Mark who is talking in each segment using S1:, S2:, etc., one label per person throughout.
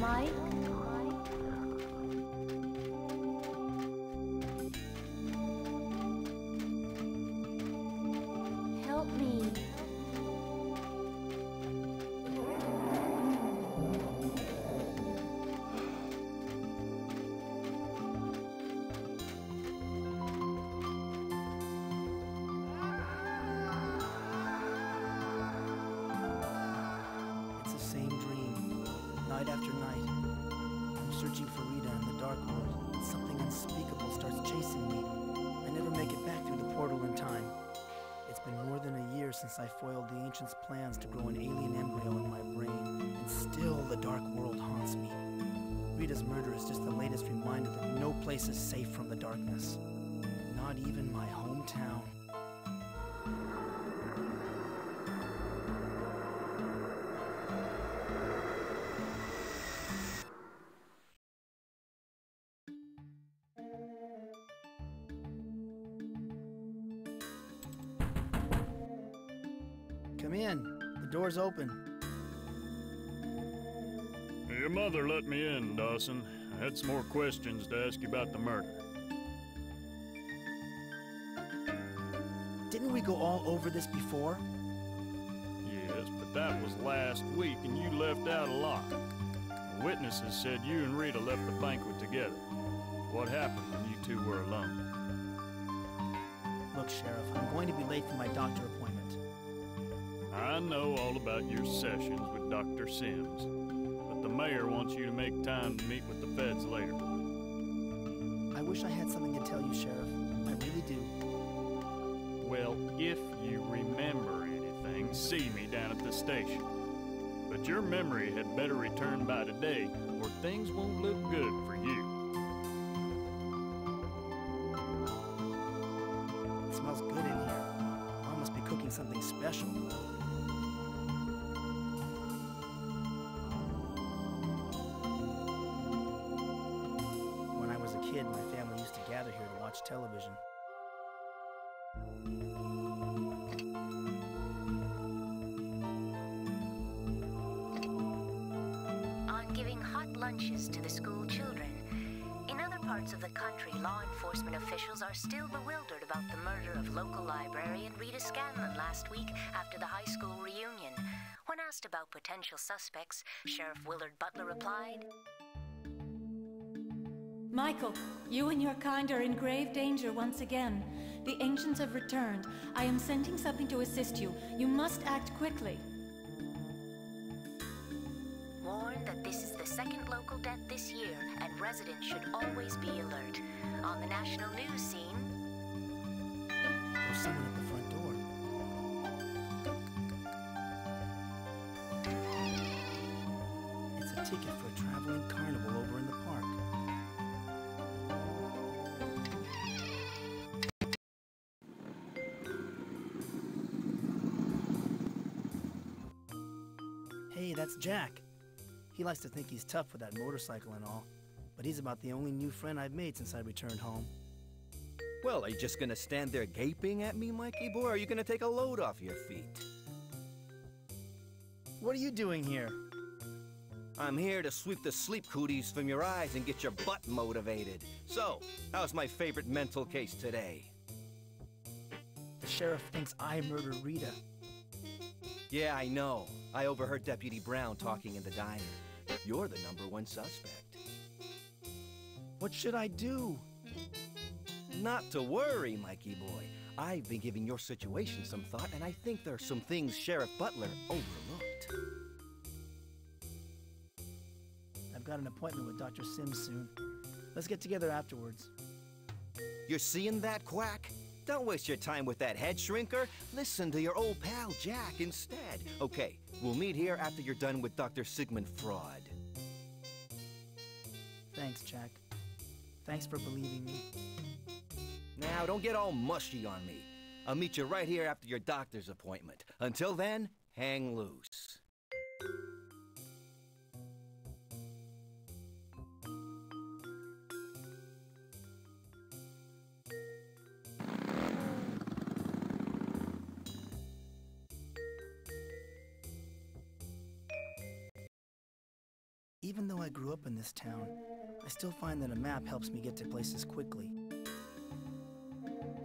S1: Mike? Help me.
S2: Night after night, I'm searching for Rita in the dark world, and something unspeakable starts chasing me. I never make it back through the portal in time. It's been more than a year since I foiled the ancients' plans to grow an alien embryo in my brain, and still the dark world haunts me. Rita's murder is just the latest reminder that no place is safe from the darkness. Not even my hometown. Come in. The door's open.
S3: Your mother let me in, Dawson. I had some more questions to ask you about the murder.
S2: Didn't we go all over this before?
S3: Yes, but that was last week, and you left out a lot. The witnesses said you and Rita left the banquet together. What happened when you two were alone?
S2: Look, Sheriff, I'm going to be late for my doctor appointment.
S3: I know all about your sessions with Dr. Sims, but the mayor wants you to make time to meet with the feds later.
S2: I wish I had something to tell you, Sheriff. I really do.
S3: Well, if you remember anything, see me down at the station. But your memory had better return by today, or things won't look good for you.
S2: It smells good in here. Mom must be cooking something special. When I was a kid, my family used to gather here to watch television.
S4: On giving hot lunches to the school children. In other parts of the country, law enforcement officials are still bewildered about the murder of local librarian Rita Scanlon last week after the high school reunion. When asked about potential suspects, Sheriff Willard Butler replied,
S1: Michael, you and your kind are in grave danger once again. The ancients have returned. I am sending something to assist you. You must act quickly.
S4: Warned that this is the second local death this year, and residents should always be alert. On the national news scene,
S2: There's someone at the front door. It's a ticket for a traveling carnival over in the park. Hey, that's Jack. He likes to think he's tough with that motorcycle and all, but he's about the only new friend I've made since I returned home.
S5: Well, are you just gonna stand there gaping at me, Mikey boy, or are you gonna take a load off your feet?
S2: What are you doing here?
S5: I'm here to sweep the sleep cooties from your eyes and get your butt motivated. So, how's my favorite mental case today?
S2: The sheriff thinks I murdered Rita.
S5: Yeah, I know. I overheard Deputy Brown talking in the diner. You're the #1 suspect.
S2: What should I do?
S5: Not to worry, Mikey boy. I've been giving your situation some thought, and I think there are some things Sheriff Butler overlooked.
S2: I've got an appointment with Dr. Sims soon. Let's get together afterwards.
S5: You're seeing that, Quack? Don't waste your time with that head shrinker. Listen to your old pal Jack instead. Okay, we'll meet here after you're done with Dr. Sigmund Fraud.
S2: Thanks, Jack. Thanks for believing me.
S5: Now, don't get all mushy on me. I'll meet you right here after your doctor's appointment. Until then, hang loose.
S2: Even though I grew up in this town, I still find that a map helps me get to places quickly.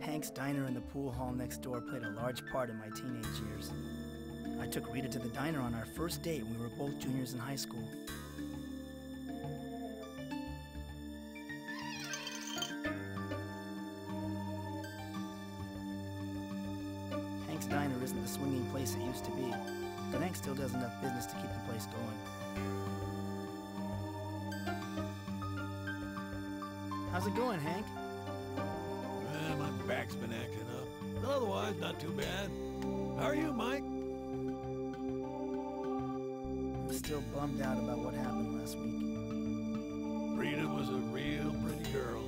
S2: Hank's diner in the pool hall next door played a large part in my teenage years. I took Rita to the diner on our first date when we were both juniors in high school. Hank's diner isn't the swinging place it used to be, but Hank still does enough business to keep the place going. How's it going, Hank?
S6: My back's been acting up, but otherwise not too bad. How are you, Mike?
S2: I'm still bummed out about what happened last week.
S6: Rita was a real pretty girl.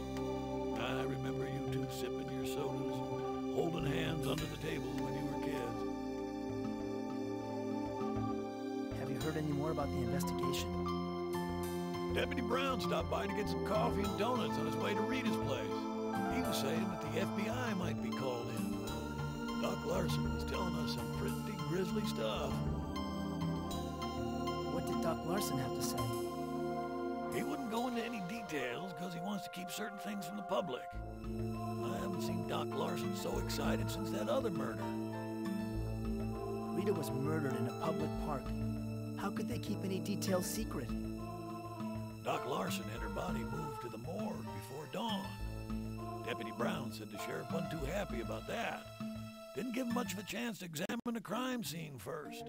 S6: I remember you two sipping your sodas and holding hands under the table when you were kids.
S2: Have you heard any more about the investigation?
S6: Deputy Brown stopped by to get some coffee and donuts on his way to Rita's place. He was saying that the FBI might be called in. Doc Larson was telling us some pretty grisly stuff.
S2: What did Doc Larson have to say?
S6: He wouldn't go into any details because he wants to keep certain things from the public. I haven't seen Doc Larson so excited since that other murder.
S2: Rita was murdered in a public park. How could they keep any details secret?
S6: Doc Larson had her body moved to the morgue before dawn. Deputy Brown said the sheriff wasn't too happy about that. Didn't give him much of a chance to examine the crime scene first.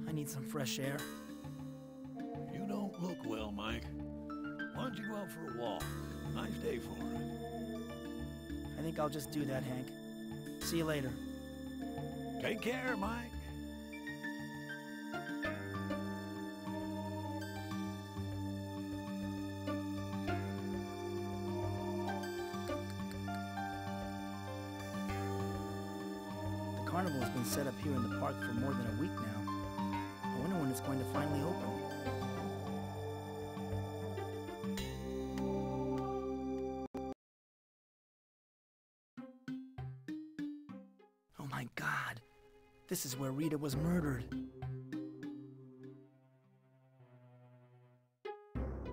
S2: I need some fresh air.
S6: You don't look well, Mike. Why don't you go out for a walk? Nice day for it.
S2: I think I'll just do that, Hank. See you later.
S6: Take care, Mike.
S2: The carnival has been set up here in the park for more than a week now. I wonder when it's going to finally open. Oh my God! This is where Rita was murdered.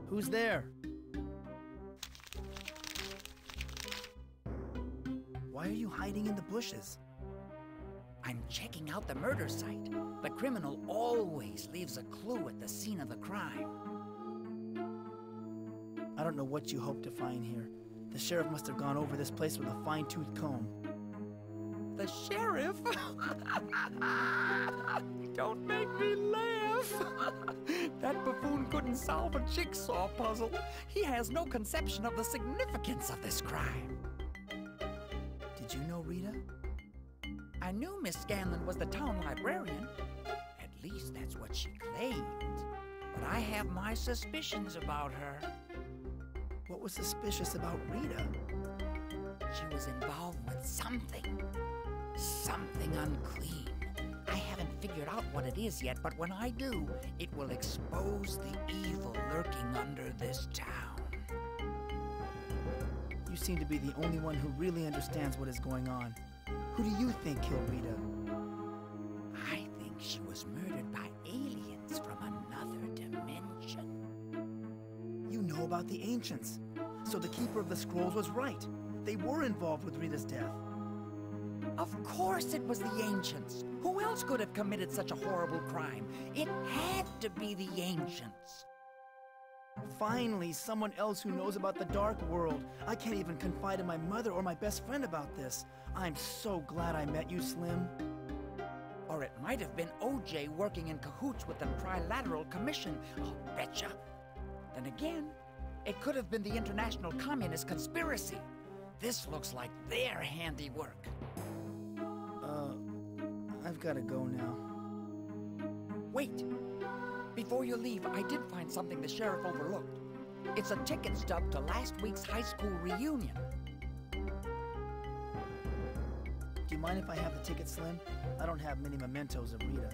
S2: Who's there? Why are you hiding in the bushes?
S7: I'm checking out the murder site. The criminal always leaves a clue at the scene of the crime.
S2: I don't know what you hope to find here. The sheriff must have gone over this place with a fine-tooth comb.
S7: The sheriff? Don't make me laugh. That buffoon couldn't solve a jigsaw puzzle. He has no conception of the significance of this crime.
S2: Did you know Rita?
S7: I knew Miss Scanlon was the town librarian. At least that's what she claimed. But I have my suspicions about her.
S2: What was suspicious about Rita?
S7: She was involved with something. Something unclean. I haven't figured out what it is yet, but when I do, it will expose the evil lurking under this town.
S2: You seem to be the only one who really understands what is going on. Who do you think killed Rita?
S7: I think she was murdered by aliens from another dimension.
S2: You know about the ancients. So the Keeper of the Scrolls was right. They were involved with Rita's death.
S7: Of course it was the ancients. Who else could have committed such a horrible crime? It had to be the ancients.
S2: Finally, someone else who knows about the dark world. I can't even confide in my mother or my best friend about this. I'm so glad I met you, Slim.
S7: Or it might have been OJ working in cahoots with the Trilateral Commission. I'll betcha. Then again, it could have been the International Communist Conspiracy. This looks like their handiwork.
S2: I've got to go now.
S7: Wait. Before you leave, I did find something the sheriff overlooked. It's a ticket stub to last week's high school reunion.
S2: Do you mind if I have the ticket, Slim? I don't have many mementos of Rita.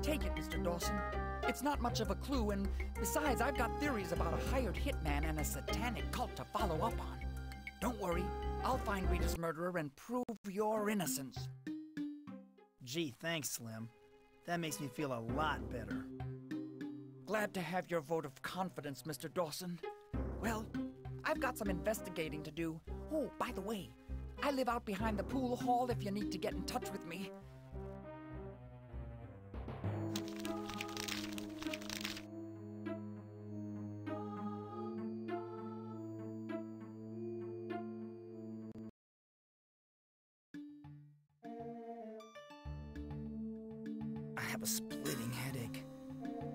S7: Take it, Mr. Dawson. It's not much of a clue, and besides, I've got theories about a hired hitman and a satanic cult to follow up on. Don't worry, I'll find Rita's murderer and prove your innocence.
S2: Gee, thanks, Slim. That makes me feel a lot better.
S7: Glad to have your vote of confidence, Mr. Dawson. Well, I've got some investigating to do. Oh, by the way, I live out behind the pool hall if you need to get in touch with me.
S2: I have a splitting headache.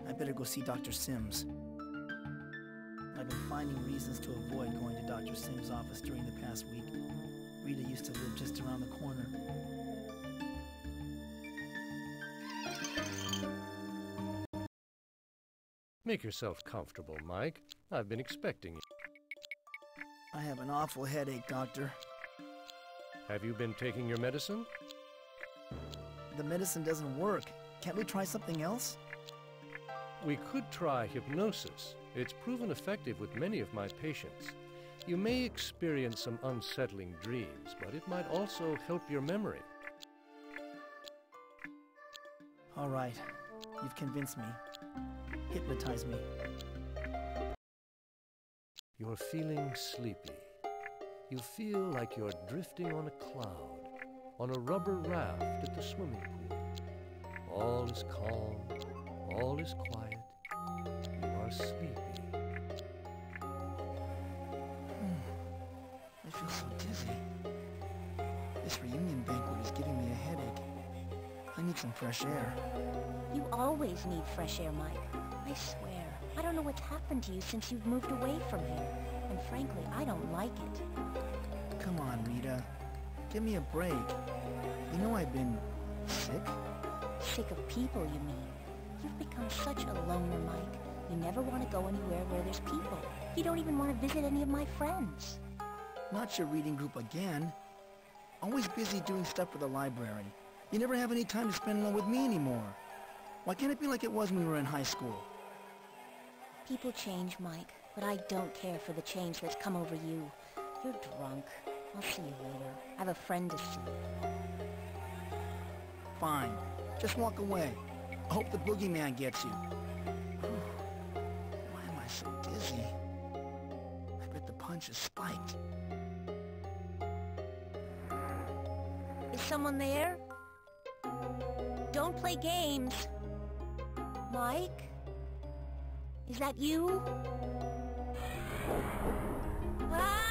S2: I better go see Dr. Sims. I've been finding reasons to avoid going to Dr. Sims' office during the past week. Rita used to live just around the corner.
S8: Make yourself comfortable, Mike. I've been expecting you.
S2: I have an awful headache, Doctor.
S8: Have you been taking your medicine?
S2: The medicine doesn't work. Can't we try something else?
S8: We could try hypnosis. It's proven effective with many of my patients. You may experience some unsettling dreams, but it might also help your memory.
S2: All right. You've convinced me. Hypnotize me.
S8: You're feeling sleepy. You feel like you're drifting on a cloud, on a rubber raft at the swimming pool. All is calm, all is quiet. You are sleepy.
S2: I feel so dizzy. This reunion banquet is giving me a headache. I need some fresh air.
S4: You always need fresh air, Mike. I swear. I don't know what's happened to you since you've moved away from here. And frankly, I don't like it.
S2: Come on, Rita. Give me a break. You know I've been sick?
S4: Sick of people, you mean? You've become such a loner, Mike. You never want to go anywhere where there's people. You don't even want to visit any of my friends.
S2: Not your reading group again. Always busy doing stuff for the library. You never have any time to spend alone with me anymore. Why can't it be like it was when we were in high school?
S4: People change, Mike, but I don't care for the change that's come over you. You're drunk. I'll see you later. I have a friend to see.
S2: Fine. Just walk away. I hope the boogeyman gets you. Why am I so dizzy? I bet the punch is spiked.
S4: Is someone there? Don't play games. Mike? Is that you? Ah!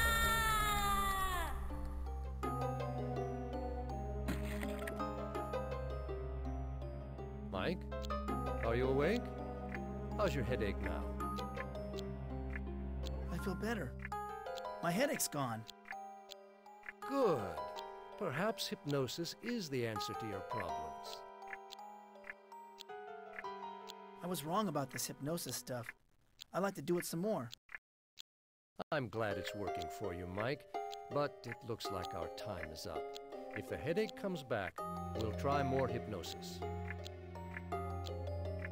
S8: Mike, are you awake? How's your headache now?
S2: I feel better. My headache's gone.
S8: Good. Perhaps hypnosis is the answer to your problems.
S2: I was wrong about this hypnosis stuff. I'd like to do it some more.
S8: I'm glad it's working for you, Mike, but it looks like our time is up. If the headache comes back, we'll try more hypnosis.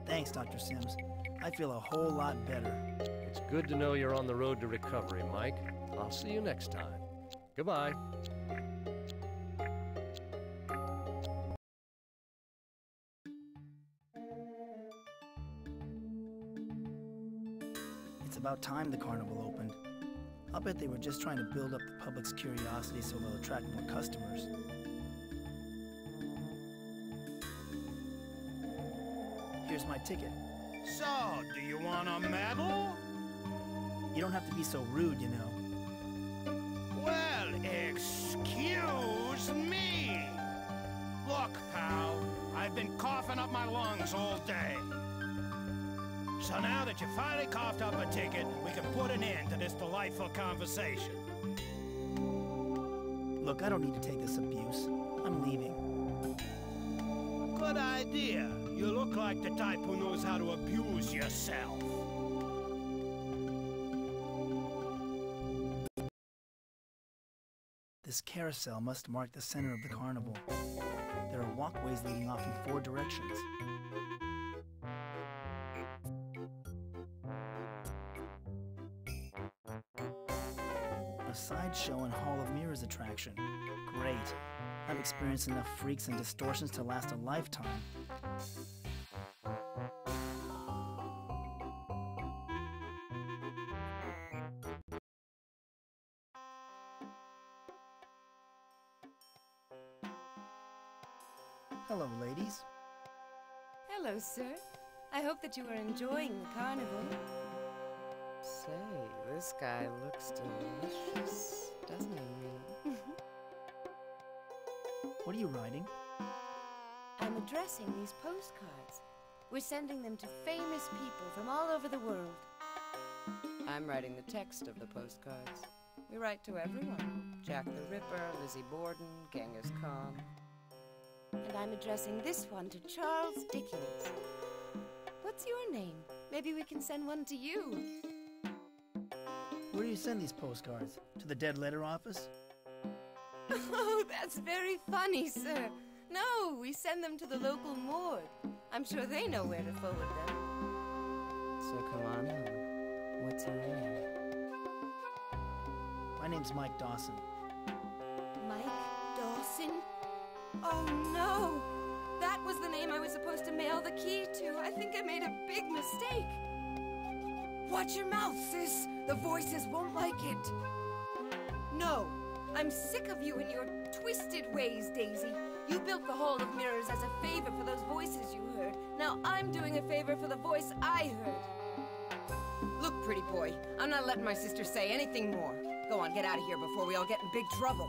S2: Thanks, Dr. Sims. I feel a whole lot better.
S8: It's good to know you're on the road to recovery, Mike. I'll see you next time. Goodbye.
S2: It's about time the carnival opened. I'll bet they were just trying to build up the public's curiosity so they'll attract more customers. Here's my ticket.
S9: So, do you want a medal?
S2: You don't have to be so rude, you know.
S9: Well, excuse me. Look, pal, I've been coughing up my lungs all day. So now that you finally coughed up a ticket, we can put an end to this delightful conversation.
S2: Look, I don't need to take this abuse. I'm leaving.
S9: Good idea. You look like the type who knows how to abuse yourself.
S2: This carousel must mark the center of the carnival. There are walkways leading off in 4 directions. A sideshow and Hall of Mirrors attraction. Great. I've experienced enough freaks and distortions to last a lifetime. Hello, ladies.
S10: Hello, sir. I hope that you are enjoying the carnival. Say, this guy looks delicious, doesn't he, really?
S2: What are you writing?
S10: I'm addressing these postcards. We're sending them to famous people from all over the world. I'm writing the text of the postcards. We write to everyone. Jack the Ripper, Lizzie Borden, Genghis Khan. And I'm addressing this one to Charles Dickens. What's your name? Maybe we can send one to you.
S2: Where do you send these postcards? To the dead letter office?
S10: Oh, that's very funny, sir. No, we send them to the local morgue. I'm sure they know where to forward them. So come on home. What's your name?
S2: My name's Mike Dawson.
S10: Mike Dawson? Oh, no! That was the name I was supposed to mail the key to. I think I made a big mistake. Watch your mouth, sis. The voices won't like it. No, I'm sick of you and your twisted ways, Daisy. You built the Hall of Mirrors as a favor for those voices you heard. Now I'm doing a favor for the voice I heard. Look, pretty boy, I'm not letting my sister say anything more. Go on, get out of here before we all get in big trouble.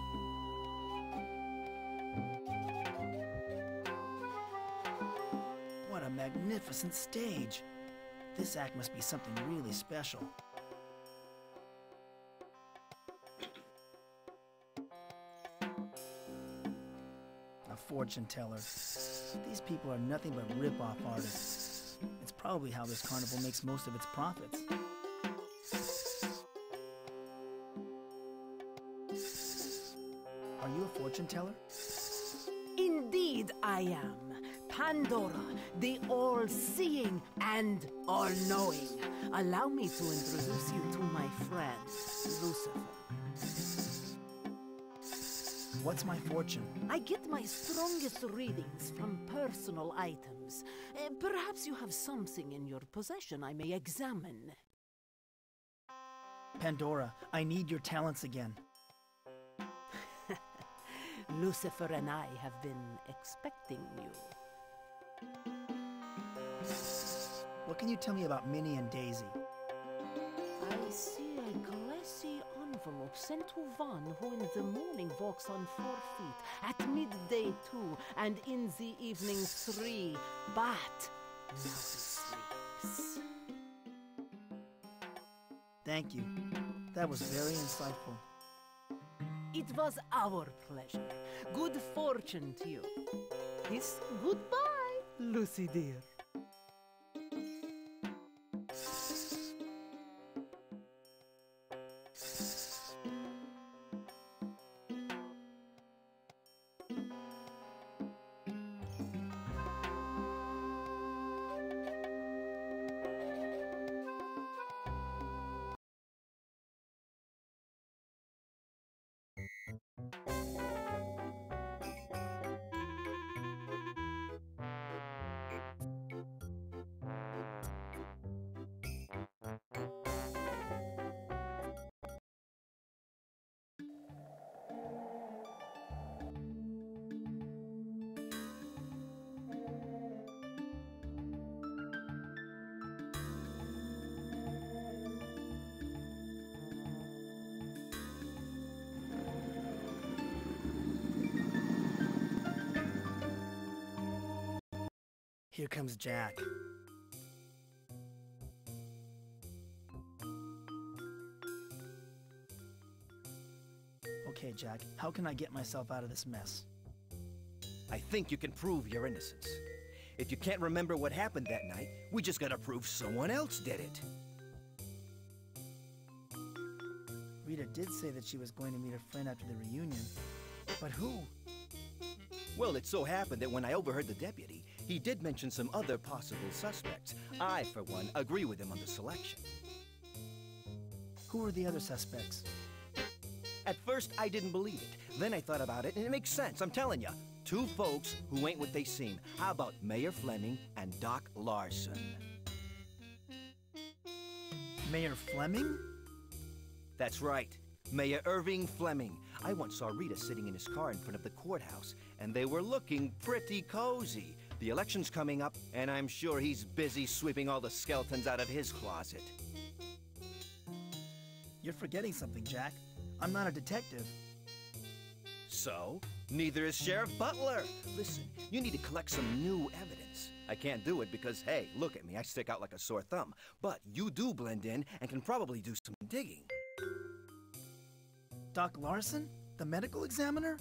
S2: What a magnificent stage. This act must be something really special. A fortune teller. These people are nothing but rip-off artists. It's probably how this carnival makes most of its profits. Are you a fortune teller?
S11: Indeed I am. Pandora, the all-seeing and all-knowing. Allow me to introduce you to my friend, Lucifer.
S2: What's my fortune?
S11: I get my strongest readings from personal items. Perhaps you have something in your possession I may examine.
S2: Pandora, I need your talents again.
S11: Lucifer and I have been expecting you.
S2: What can you tell me about Minnie and Daisy?
S11: I see a classy envelope sent to one who in the morning walks on 4 feet, at midday 2, and in the evening 3, but now he sleeps.
S2: Thank you. That was very insightful.
S11: It was our pleasure. Good fortune to you. Kiss goodbye, Lucy dear.
S2: Here comes Jack. Okay, Jack, how can I get myself out of this mess?
S5: I think you can prove your innocence. If you can't remember what happened that night, we just gotta prove someone else did it.
S2: Rita did say that she was going to meet a friend after the reunion, but who?
S5: Well, it so happened that when I overheard the deputy, he did mention some other possible suspects. I, for one, agree with him on the selection.
S2: Who are the other suspects?
S5: At first, I didn't believe it. Then I thought about it, and it makes sense, I'm telling you. 2 folks who ain't what they seem. How about Mayor Fleming and Doc Larson?
S2: Mayor Fleming?
S5: That's right. Mayor Irving Fleming. I once saw Rita sitting in his car in front of the courthouse, and they were looking pretty cozy. The election's coming up, and I'm sure he's busy sweeping all the skeletons out of his closet.
S2: You're forgetting something, Jack. I'm not a detective.
S5: So? Neither is Sheriff Butler. Listen, you need to collect some new evidence. I can't do it because, hey, look at me, I stick out like a sore thumb. But you do blend in and can probably do some digging.
S2: Doc Larson? The medical examiner?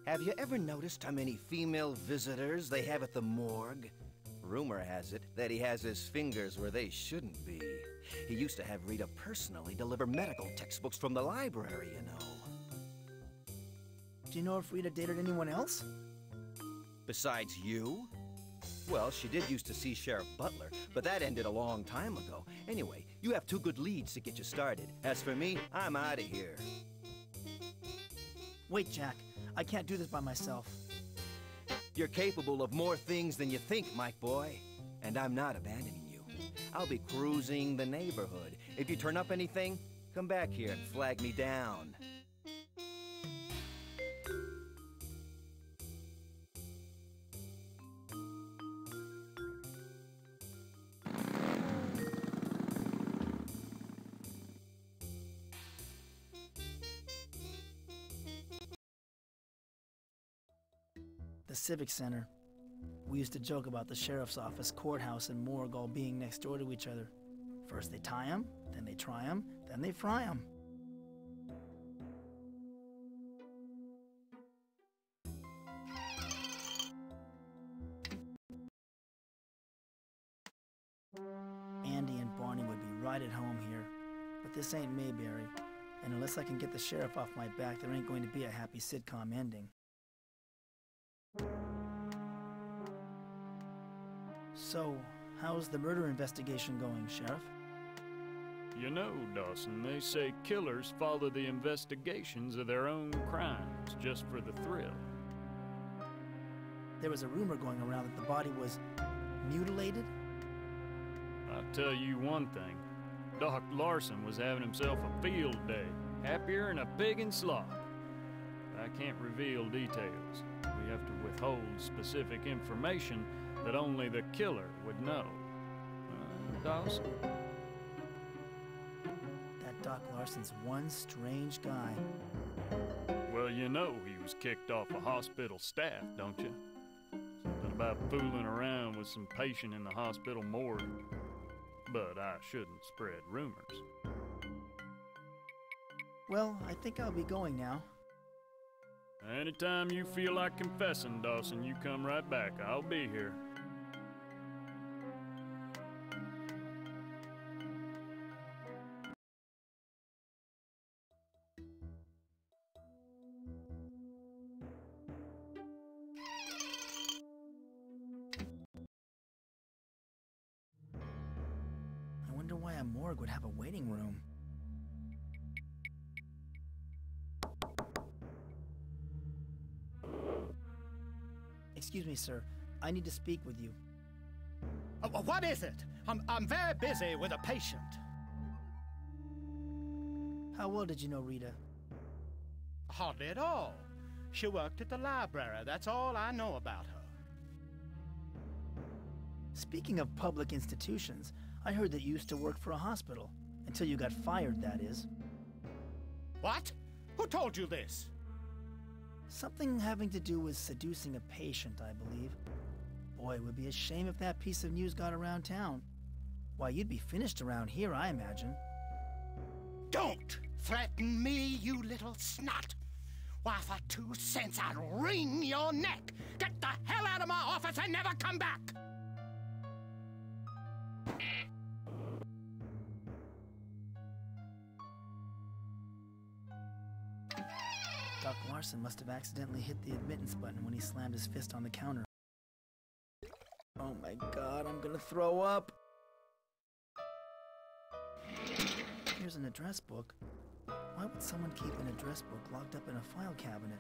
S5: Have you ever noticed how many female visitors they have at the morgue? Rumor has it that he has his fingers where they shouldn't be. He used to have Rita personally deliver medical textbooks from the library, you know.
S2: Do you know if Rita dated anyone else?
S5: Besides you? Well, she did used to see Sheriff Butler, but that ended a long time ago. Anyway, you have two good leads to get you started. As for me, I'm out of here.
S2: Wait, Jack. I can't do this by myself.
S5: You're capable of more things than you think, Mike boy. And I'm not abandoning you. I'll be cruising the neighborhood. If you turn up anything, come back here and flag me down.
S2: The Civic Center. We used to joke about the sheriff's office, courthouse, and morgue all being next door to each other. First they tie 'em, then they try 'em, then they fry 'em. Andy and Barney would be right at home here. But this ain't Mayberry. And unless I can get the sheriff off my back, there ain't going to be a happy sitcom ending. So, how's the murder investigation going, Sheriff?
S3: You know, Dawson, they say killers follow the investigations of their own crimes just for the thrill.
S2: There was a rumor going around that the body was mutilated?
S3: I'll tell you one thing. Doc Larson was having himself a field day, happier than a pig in slop. I can't reveal details. We have to withhold specific information that only the killer would know. Dawson?
S2: That Doc Larson's one strange guy.
S3: Well, you know he was kicked off a hospital staff, don't you? Something about fooling around with some patient in the hospital morgue. But I shouldn't spread rumors.
S2: Well, I think I'll be going now.
S3: Anytime you feel like confessing, Dawson, you come right back. I'll be here.
S2: I wonder why a morgue would have a waiting room. Excuse me, sir. I need to speak with you.
S9: What is it? I'm very busy with a patient.
S2: How well did you know Rita?
S9: Hardly at all. She worked at the library. That's all I know about her.
S2: Speaking of public institutions, I heard that you used to work for a hospital. Until you got fired, that is.
S9: What? Who told you this?
S2: Something having to do with seducing a patient, I believe. Boy, it would be a shame if that piece of news got around town. Why, you'd be finished around here, I imagine.
S9: Don't threaten me, you little snot! Why, for 2 cents, I'd wring your neck! Get the hell out of my office and never come back!
S2: Doc Larson must have accidentally hit the admittance button when he slammed his fist on the counter. Oh my God, I'm gonna throw up! Here's an address book. Why would someone keep an address book locked up in a file cabinet?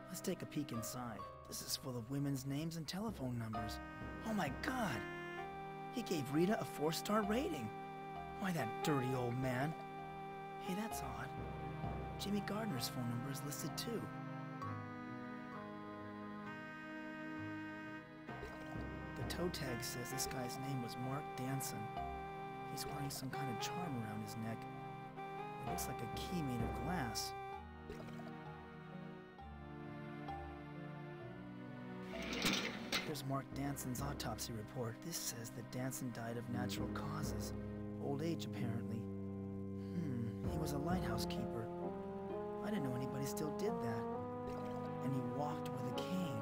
S2: Let's take a peek inside. This is full of women's names and telephone numbers. Oh my God! He gave Rita a 4-star rating. Why, that dirty old man. Hey, that's odd. Jimmy Gardner's phone number is listed too. The toe tag says this guy's name was Mark Danson. He's wearing some kind of charm around his neck. It looks like a key made of glass. Here's Mark Danson's autopsy report. This says that Danson died of natural causes. Old age, apparently. He was a lighthouse keeper. I didn't know anybody still did that. And he walked with a cane.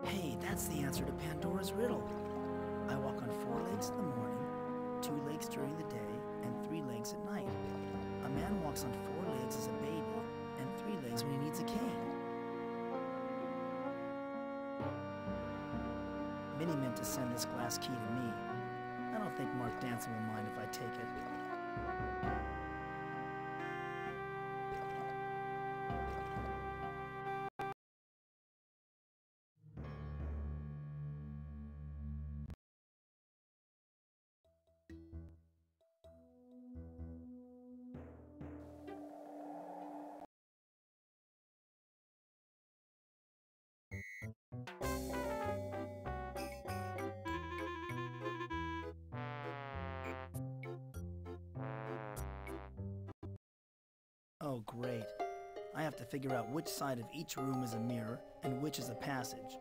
S2: Hey, that's the answer to Pandora's riddle. I walk on 4 legs in the morning, 2 legs during the day, and 3 legs at night. A man walks on 4 legs as a baby, and 3 legs when he needs a cane. Minnie meant to send this glass key to me. I don't think Mark Danson will mind if I take it. Oh, great. I have to figure out which side of each room is a mirror and which is a passage.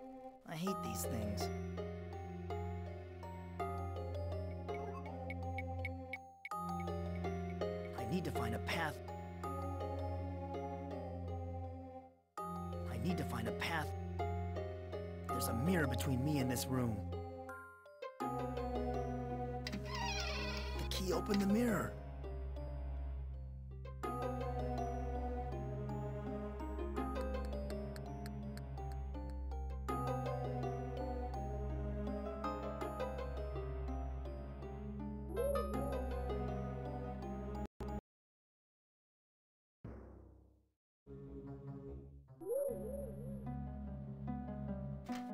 S2: I hate these things. I need to find a path. There's a mirror between me and this room. The key opened the mirror.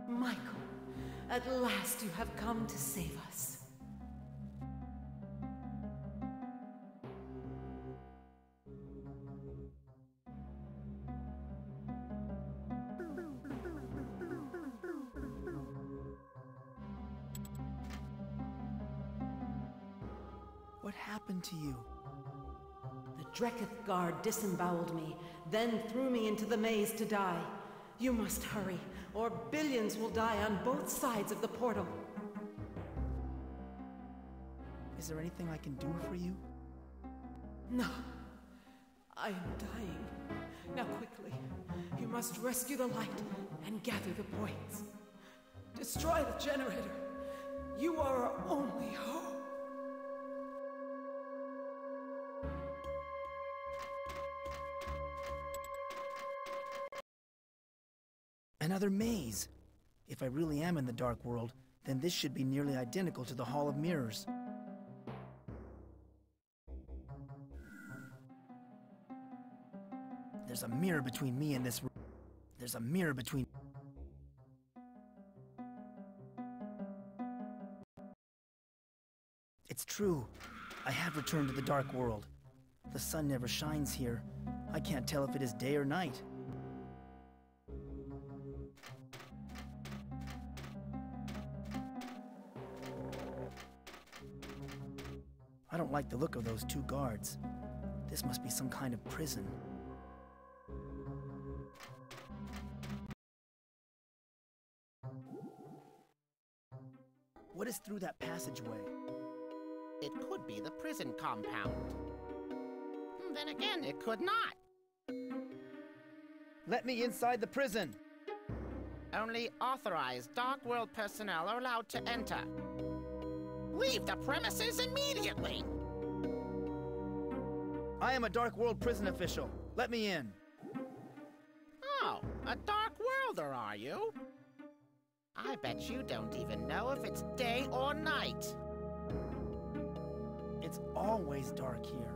S11: Michael, at last you have come to save us.
S2: What happened to you?
S11: The Dreketh guard disemboweled me, then threw me into the maze to die. You must hurry, or billions will die on both sides of the portal.
S2: Is there anything I can do for you?
S11: No. I am dying. Now quickly, you must rescue the light and gather the points. Destroy the generator. You are our only hope.
S2: Another maze. If I really am in the Dark World, then this should be nearly identical to the Hall of Mirrors. There's a mirror between me and this room. There's a mirror between... It's true. I have returned to the Dark World. The sun never shines here. I can't tell if it is day or night. I don't like the look of those 2 guards. This must be some kind of prison. What is through that passageway?
S12: It could be the prison compound. Then again, it could not.
S2: Let me inside the prison!
S12: Only authorized Dark World personnel are allowed to enter. Leave the premises immediately!
S2: I am a Dark World prison official. Let me in.
S12: Oh, a Dark Worlder, are you? I bet you don't even know if it's day or night.
S2: It's always dark here.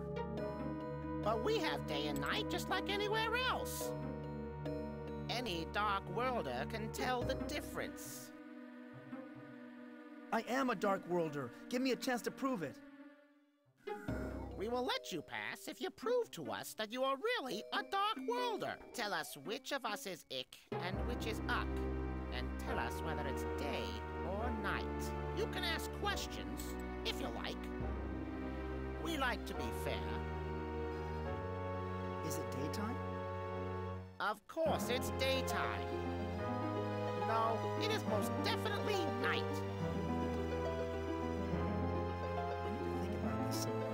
S12: But we have day and night just like anywhere else. Any Dark Worlder can tell the difference.
S2: I am a Dark Worlder. Give me a chance to prove it.
S12: We will let you pass if you prove to us that you are really a Dark Worlder. Tell us which of us is Ick and which is Uck. And tell us whether it's day or night. You can ask questions, if you like. We like to be fair.
S2: Is it daytime?
S12: Of course, it's daytime. No, it is most definitely night.
S2: I need to think about this some more.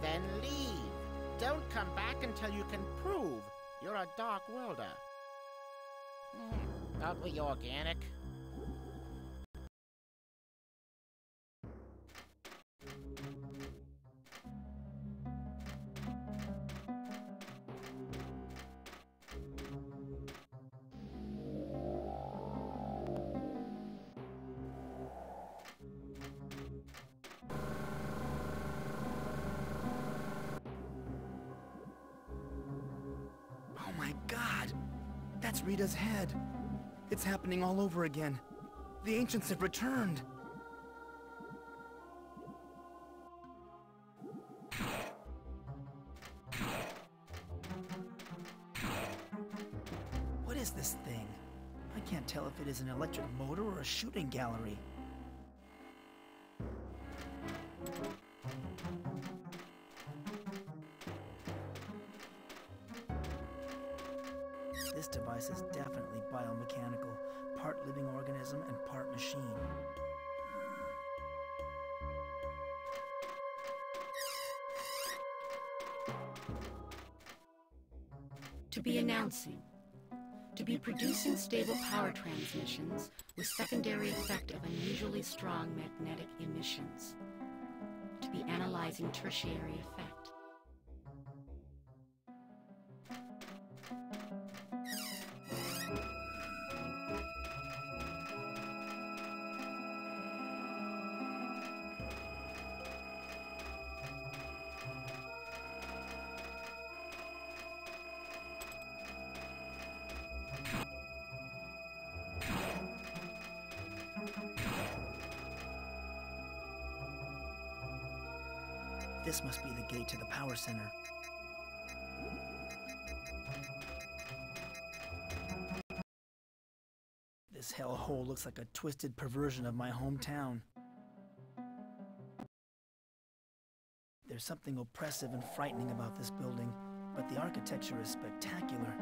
S12: Then leave. Don't come back until you can prove you're a Dark Worlder. Ugly organic.
S2: Oh my God! That's Rita's head. It's happening all over again. The ancients have returned. What is this thing? I can't tell if it is an electric motor or a shooting gallery. This device is definitely biomechanical, part living organism and part machine.
S13: To be announcing. To be producing stable power transmissions with secondary effect of unusually strong magnetic emissions. To be analyzing tertiary effect.
S2: This must be the gate to the power center. This hellhole looks like a twisted perversion of my hometown. There's something oppressive and frightening about this building, but the architecture is spectacular.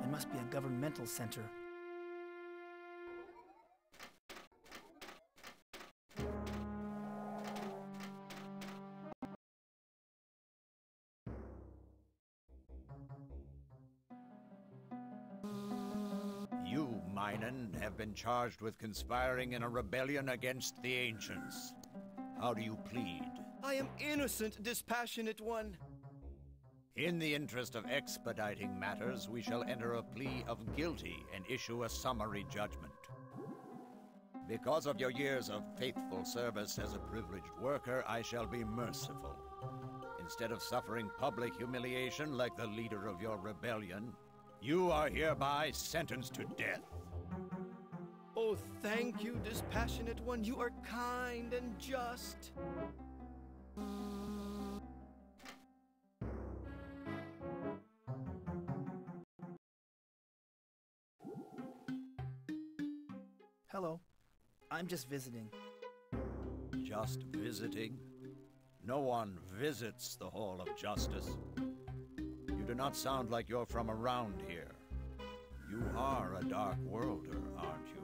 S2: It must be a governmental center.
S14: You, Minen, have been charged with conspiring in a rebellion against the Ancients. How do you plead?
S5: I am innocent, dispassionate one.
S14: In the interest of expediting matters, we shall enter a plea of guilty and issue a summary judgment. Because of your years of faithful service as a privileged worker, I shall be merciful. Instead of suffering public humiliation like the leader of your rebellion, you are hereby sentenced to death.
S5: Oh, thank you, dispassionate one. You are kind and just.
S2: Hello. I'm just visiting.
S14: Just visiting? No one visits the Hall of Justice. You do not sound like you're from around here. You are a Dark Worlder, aren't you?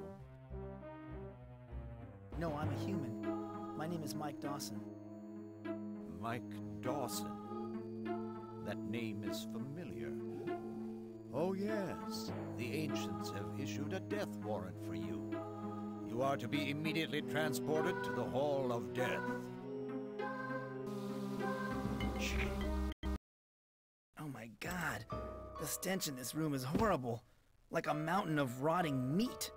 S2: No, I'm a human. My name is Mike Dawson.
S14: Mike Dawson. That name is familiar. Oh yes, the Ancients have issued a death warrant for you. You are to be immediately transported to the Hall of Death.
S2: Oh my God. The stench in this room is horrible. Like a mountain of rotting meat.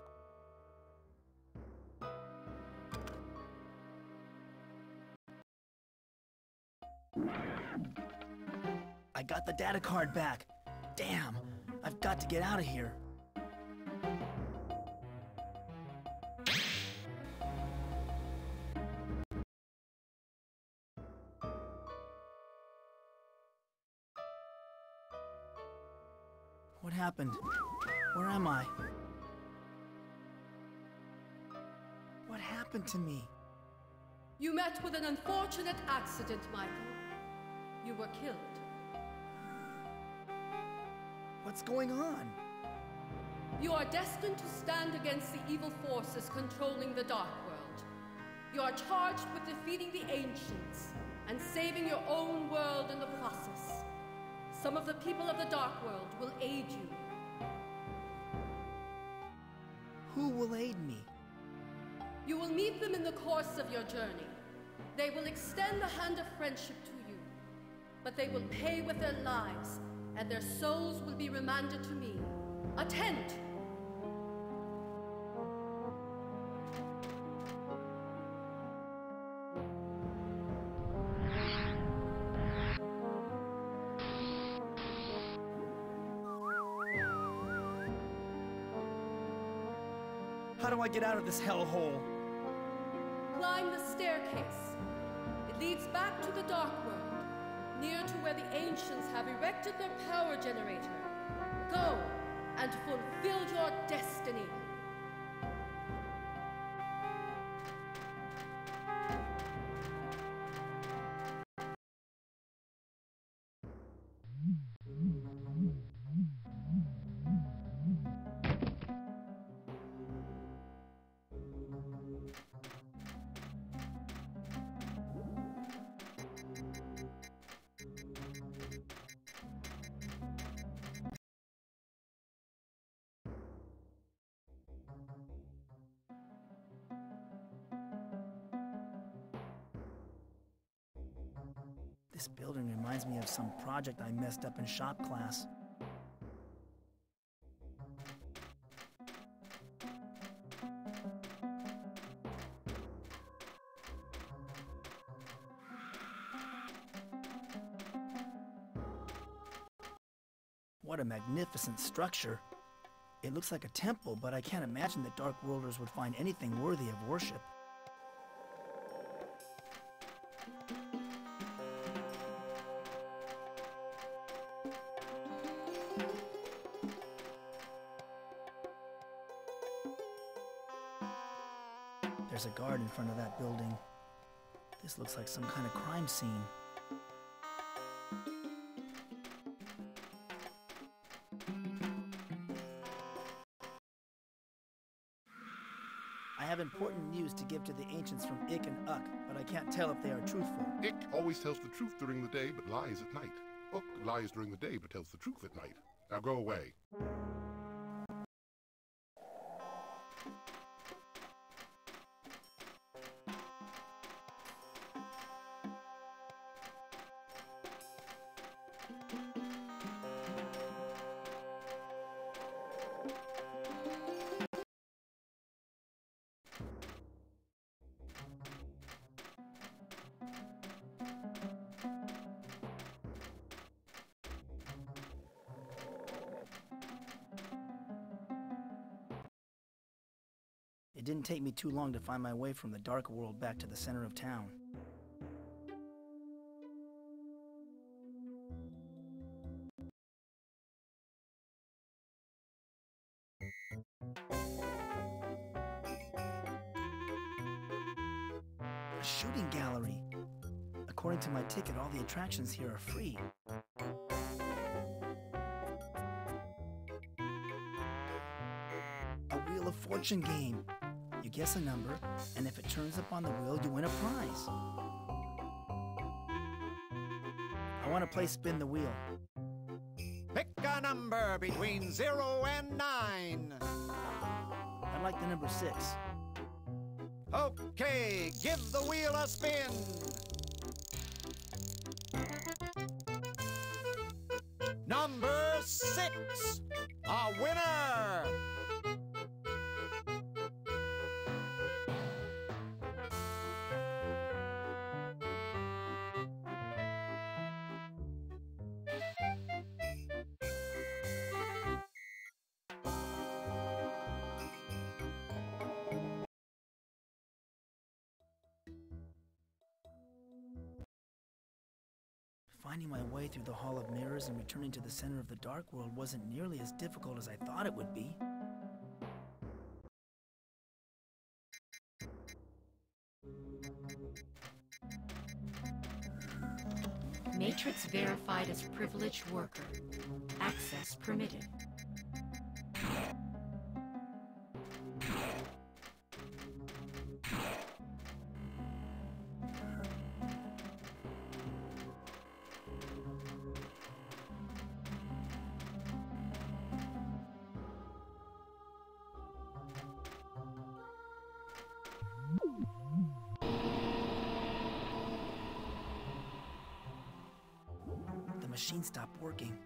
S2: I got the data card back. Damn, I've got to get out of here. What happened? Where am I? What happened to me?
S15: You met with an unfortunate accident, Michael. You were killed.
S2: What's going on?
S15: You are destined to stand against the evil forces controlling the Dark World. You are charged with defeating the Ancients and saving your own world in the process. Some of the people of the Dark World will aid you.
S2: Who will aid me?
S15: You will meet them in the course of your journey. They will extend the hand of friendship to you, but they will pay with their lives, and their souls will be remanded to me. Attend!
S2: How do I get out of this hellhole?
S15: Climb the staircase. It leads back to the Dark World, near to where the Ancients have erected their power generator. Go and fulfill your destiny.
S2: This building reminds me of some project I messed up in shop class. What a magnificent structure. It looks like a temple, but I can't imagine that Dark Worlders would find anything worthy of worship. There's a guard in front of that building. This looks like some kind of crime scene. I have important news to give to the Ancients from Ik and Uk, but I can't tell if they are truthful.
S16: Ik always tells the truth during the day, but lies at night. Uk lies during the day, but tells the truth at night. Now go away.
S2: It didn't take me too long to find my way from the Dark World back to the center of town. A shooting gallery. According to my ticket, all the attractions here are free. A Wheel of Fortune game. You guess a number, and if it turns up on the wheel, you win a prize. I want to play Spin the Wheel.
S14: Pick a number between 0 and 9.
S2: I like the number 6.
S14: Okay, give the wheel a spin. Number 6, a winner.
S2: Finding my way through the Hall of Mirrors and returning to the center of the Dark World wasn't nearly as difficult as I thought it would be.
S13: Matrix verified as privileged worker. Access permitted.
S2: The machine stopped working.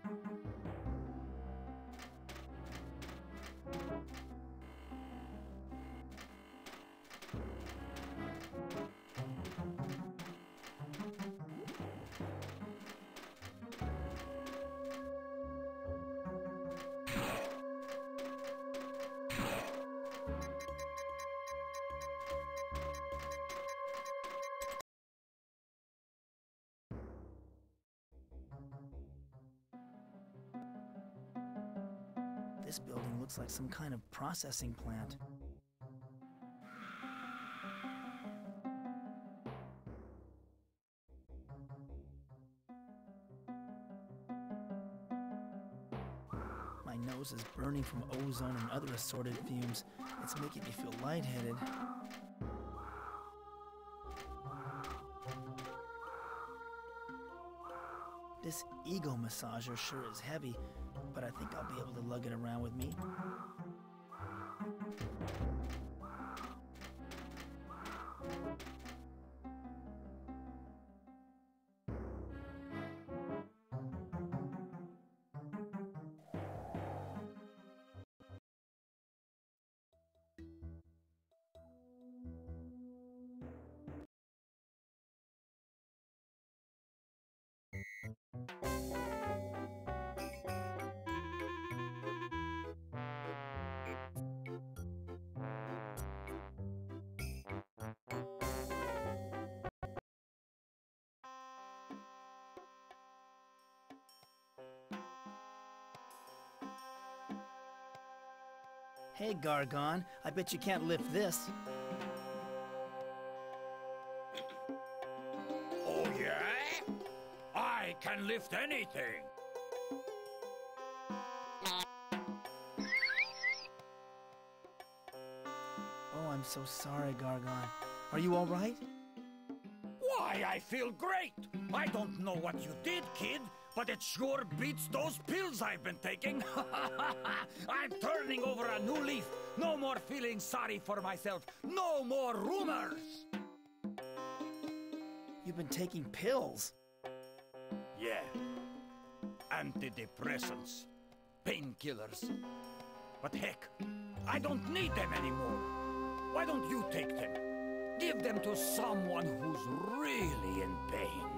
S2: This building looks like some kind of processing plant. My nose is burning from ozone and other assorted fumes. It's making me feel lightheaded. This ego massager sure is heavy, but I think I'll be able to lug it around with me. Hey, Gargon, I bet you can't lift this.
S14: Oh, yeah? I can lift anything.
S2: Oh, I'm so sorry, Gargon. Are you all right?
S14: Why, I feel great. I don't know what you did, kid, but it sure beats those pills I've been taking. I'm turning over a new leaf. No more feeling sorry for myself. No more rumors.
S2: You've been taking pills.
S14: Yeah. Antidepressants. Painkillers. But heck, I don't need them anymore. Why don't you take them? Give them to someone who's really in pain.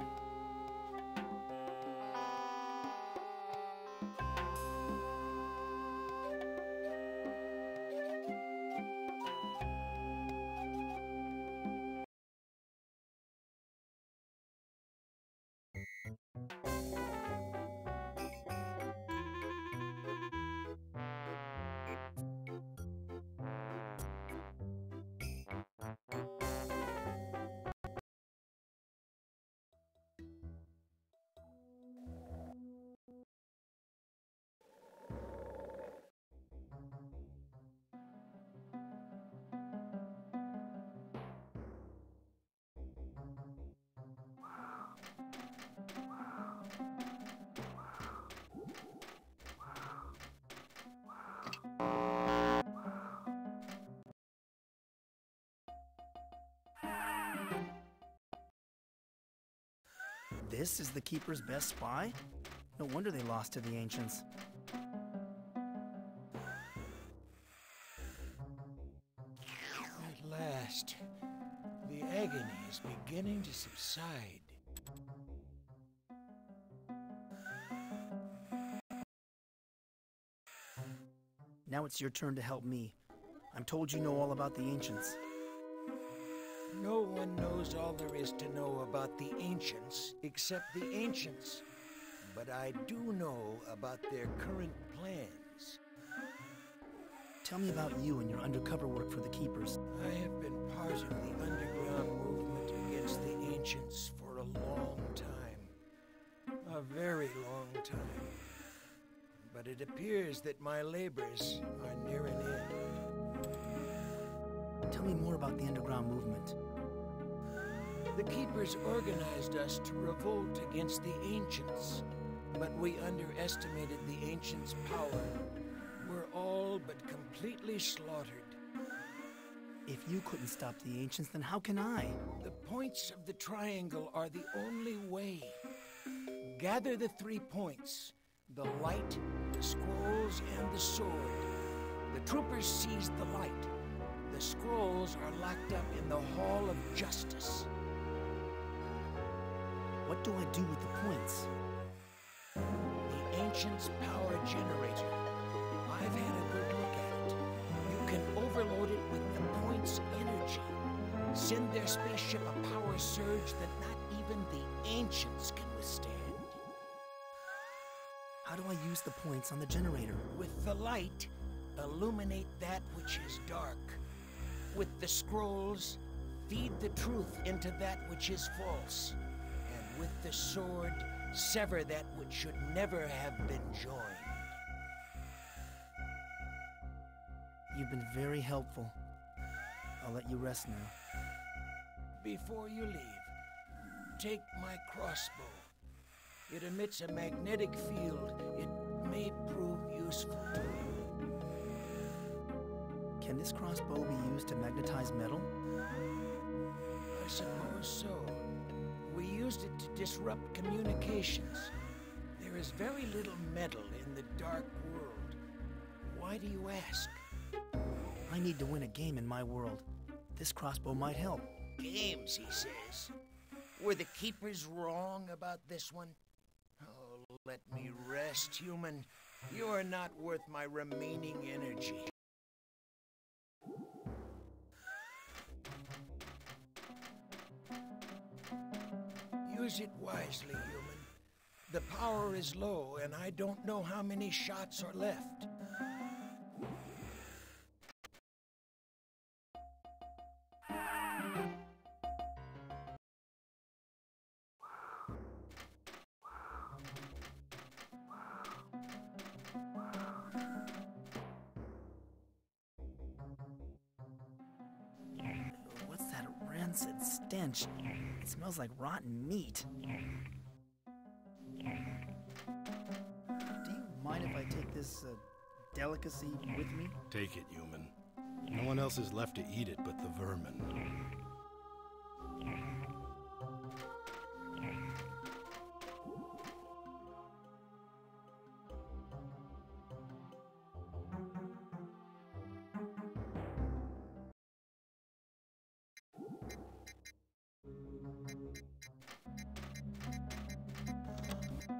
S2: This is the Keeper's best spy? No wonder they lost to the Ancients.
S6: At last, the agony is beginning to subside.
S2: Now it's your turn to help me. I'm told you know all about the Ancients.
S17: No one knows all there is to know about the Ancients except the Ancients. But I do know about their current plans.
S2: Tell me about you and your undercover work for the Keepers.
S17: I have been part of the underground movement against the Ancients for a long time. A very long time. But it appears that my labors are near an end.
S2: Tell me more about the underground movement.
S17: The Keepers organized us to revolt against the Ancients, but we underestimated the Ancients' power. We're all but completely slaughtered.
S2: If you couldn't stop the Ancients, then how can I?
S17: The points of the triangle are the only way. Gather the 3 points: the light, the scrolls, and the sword. The troopers seized the light. The scrolls are locked up in the Hall of Justice.
S2: What do I do with the points?
S17: The Ancients' power generator. I've had a good look at it. You can overload it with the points' energy. Send their spaceship a power surge that not even the Ancients can withstand.
S2: How do I use the points on the generator?
S17: With the light, illuminate that which is dark. With the scrolls, feed the truth into that which is false. And with the sword, sever that which should never have been joined.
S2: You've been very helpful. I'll let you rest now.
S17: Before you leave, take my crossbow. It emits a magnetic field. It may prove useful to you.
S2: Can this crossbow be used to magnetize metal?
S17: I suppose so. We used it to disrupt communications. There is very little metal in the dark world. Why do you ask?
S2: I need to win a game in my world. This crossbow might help.
S17: Games, he says. Were the Keepers wrong about this one? Oh, let me rest, human. You are not worth my remaining energy. Use it wisely, human. The power is low, and I don't know how many shots are left.
S2: What's that rancid stench? It smells like rotten meat. Do you mind if I take this delicacy with me?
S9: Take it, human. No one else is left to eat it but the vermin.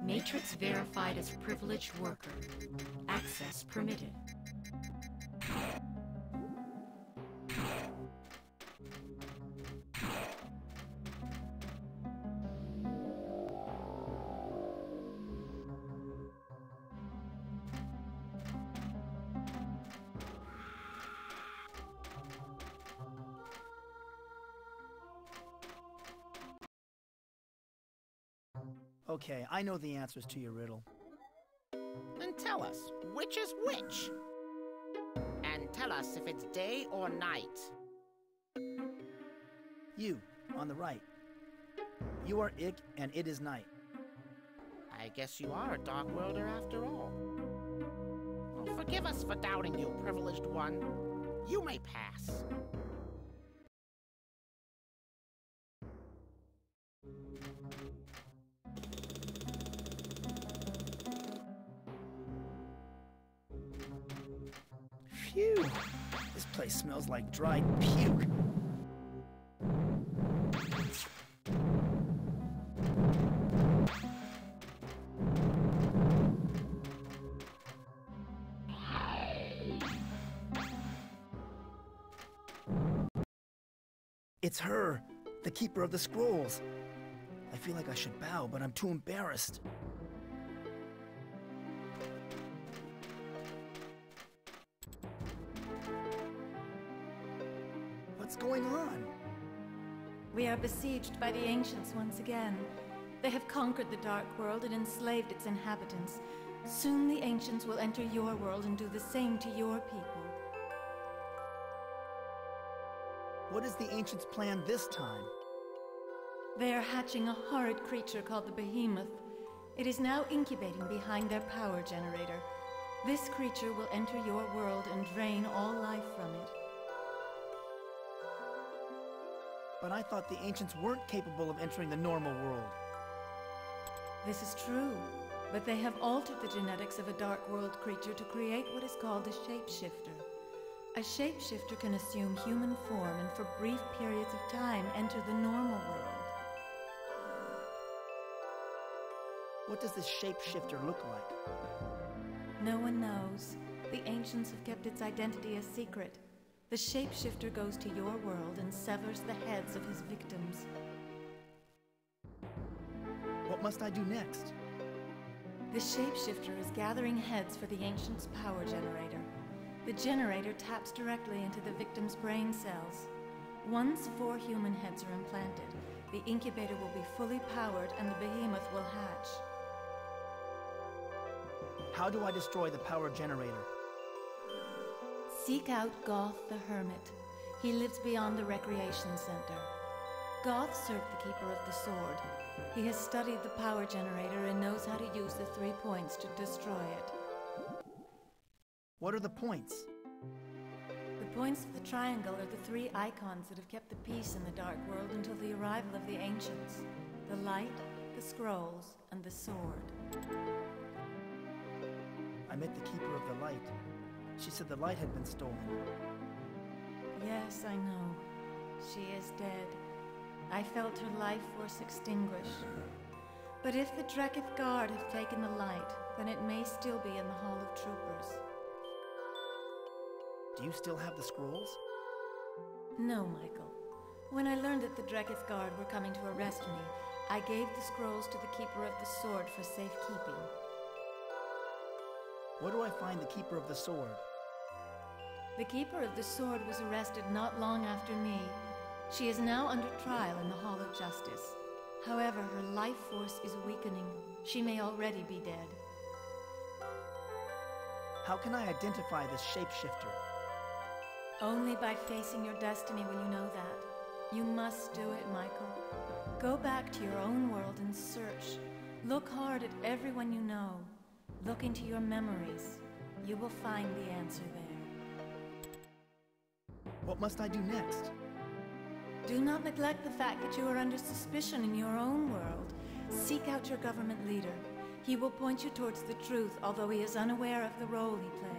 S13: Matrix verified as privileged worker. Access permitted.
S2: Okay, I know the answers to your riddle.
S12: Then tell us, which is which? And tell us if it's day or night.
S2: You, on the right. You are Ick, and it is night.
S12: I guess you are a Dark Worlder after all. Well, forgive us for doubting you, privileged one. You may pass.
S2: Phew! This place smells like dried puke. It's her, the Keeper of the Scrolls. I feel like I should bow, but I'm too embarrassed. What's going on?
S1: We are besieged by the Ancients once again. They have conquered the Dark World and enslaved its inhabitants. Soon the Ancients will enter your world and do the same to your people.
S2: What is the Ancients' plan this time?
S1: They are hatching a horrid creature called the Behemoth. It is now incubating behind their power generator. This creature will enter your world and drain all life from it.
S2: But I thought the Ancients weren't capable of entering the normal world.
S1: This is true, but they have altered the genetics of a Dark World creature to create what is called a shapeshifter. A shapeshifter can assume human form and for brief periods of time enter the normal world.
S2: What does this shapeshifter look like?
S1: No one knows. The Ancients have kept its identity a secret. The shapeshifter goes to your world and severs the heads of his victims.
S2: What must I do next?
S1: The shapeshifter is gathering heads for the Ancients' power generator. The generator taps directly into the victim's brain cells. Once 4 human heads are implanted, the incubator will be fully powered and the Behemoth will hatch.
S2: How do I destroy the power generator?
S1: Seek out Goth the Hermit. He lives beyond the recreation center. Goth served the Keeper of the Sword. He has studied the power generator and knows how to use the 3 points to destroy it.
S2: What are the points?
S1: The points of the triangle are the 3 icons that have kept the peace in the Dark World until the arrival of the Ancients. The light, the scrolls, and the sword.
S2: I met the Keeper of the Light. She said the light had been stolen.
S1: Yes, I know. She is dead. I felt her life force extinguish. But if the Dreketh Guard have taken the light, then it may still be in the Hall of Troopers.
S2: Do you still have the scrolls?
S1: No, Michael. When I learned that the Dreketh Guard were coming to arrest me, I gave the scrolls to the Keeper of the Sword for safekeeping.
S2: Where do I find the Keeper of the Sword?
S1: The Keeper of the Sword was arrested not long after me. She is now under trial in the Hall of Justice. However, her life force is weakening. She may already be dead.
S2: How can I identify this shapeshifter?
S1: Only by facing your destiny will you know that. You must do it, Michael. Go back to your own world and search. Look hard at everyone you know. Look into your memories. You will find the answer there.
S2: What must I do next?
S1: Do not neglect the fact that you are under suspicion in your own world. Seek out your government leader. He will point you towards the truth, although he is unaware of the role he plays.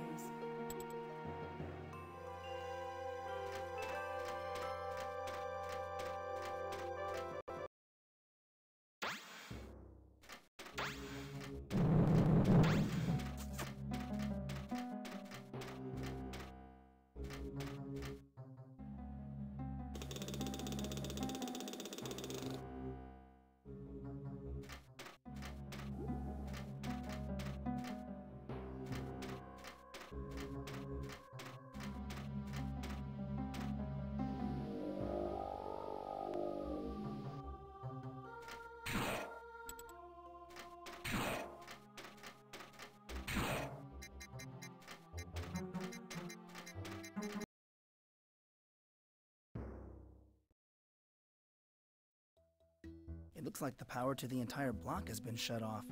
S2: It looks like the power to the entire block has been shut off.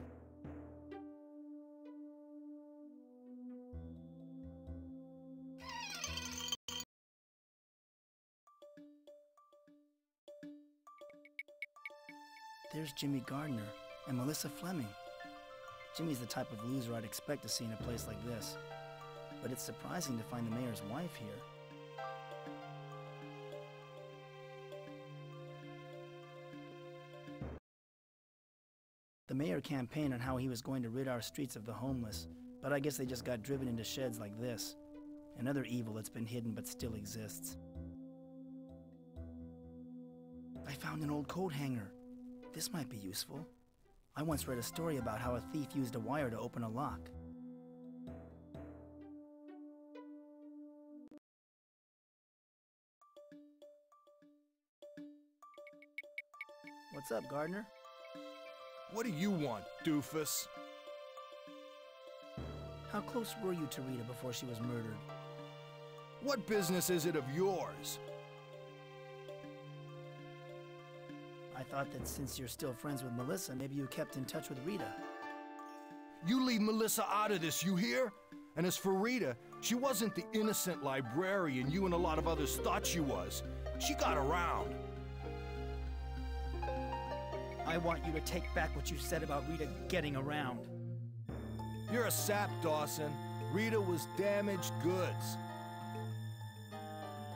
S2: There's Jimmy Gardner and Melissa Fleming. Jimmy's the type of loser I'd expect to see in a place like this. But it's surprising to find the mayor's wife here. The mayor campaigned on how he was going to rid our streets of the homeless, but I guess they just got driven into sheds like this. Another evil that's been hidden but still exists. I found an old coat hanger. This might be useful. I once read a story about how a thief used a wire to open a lock. What's up, Gardner?
S18: What do you want, doofus?
S2: How close were you to Rita before she was murdered?
S18: What business is it of yours?
S2: I thought that since you're still friends with Melissa, maybe you kept in touch with Rita.
S18: You leave Melissa out of this, you hear? And as for Rita, she wasn't the innocent librarian you and a lot of others thought she was. She got around.
S2: I want you to take back what you said about Rita getting around.
S18: You're a sap, Dawson. Rita was damaged goods.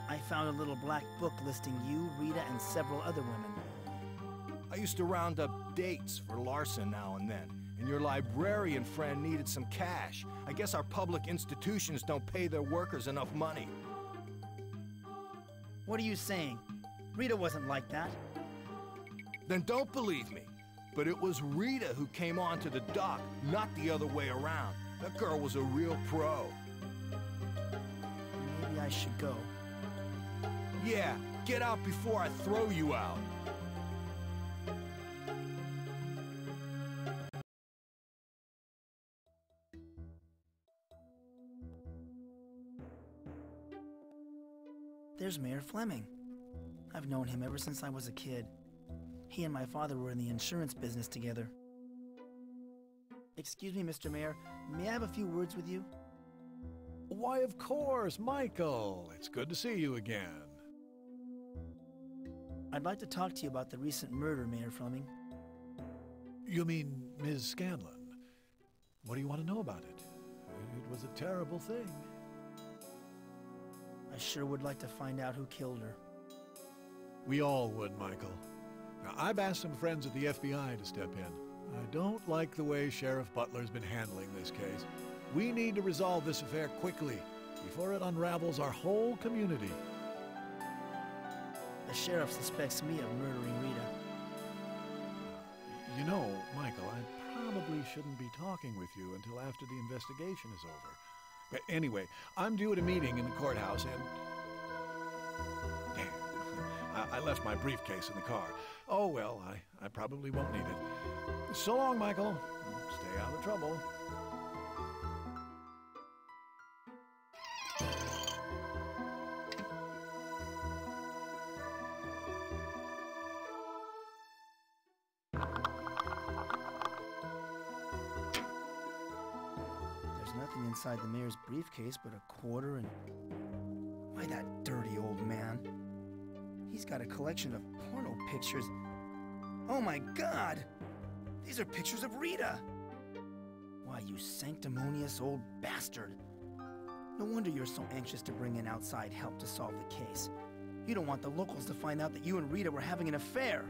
S2: I found a little black book listing you, Rita, and several other women.
S18: I used to round up dates for Larson now and then, and your librarian friend needed some cash. I guess our public institutions don't pay their workers enough money.
S2: What are you saying? Rita wasn't like that.
S18: Then don't believe me. But it was Rita who came onto the dock, not the other way around. That girl was a real pro.
S2: Maybe I should go.
S18: Yeah, get out before I throw you out.
S2: There's Mayor Fleming. I've known him ever since I was a kid. He and my father were in the insurance business together. Excuse me, Mr. Mayor. May I have a few words with you?
S6: Why, of course, Michael. It's good to see you again.
S2: I'd like to talk to you about the recent murder, Mayor Fleming.
S6: You mean Ms. Scanlon? What do you want to know about it? It was a terrible thing.
S2: I sure would like to find out who killed her.
S6: We all would, Michael. Now, I've asked some friends at the FBI to step in. I don't like the way Sheriff Butler's been handling this case. We need to resolve this affair quickly, before it unravels our whole community.
S2: The sheriff suspects me of murdering Rita.
S6: You know, Michael, I probably shouldn't be talking with you until after the investigation is over. But anyway, I'm due at a meeting in the courthouse and... Damn, I left my briefcase in the car. Oh well, I probably won't need it. So long, Michael. Stay out of trouble.
S2: There's nothing inside the mayor's briefcase but a quarter and... Why, that dirty old man. He's got a collection of porno pictures. Oh my God! These are pictures of Rita! Why, you sanctimonious old bastard. No wonder you're so anxious to bring in outside help to solve the case. You don't want the locals to find out that you and Rita were having an affair.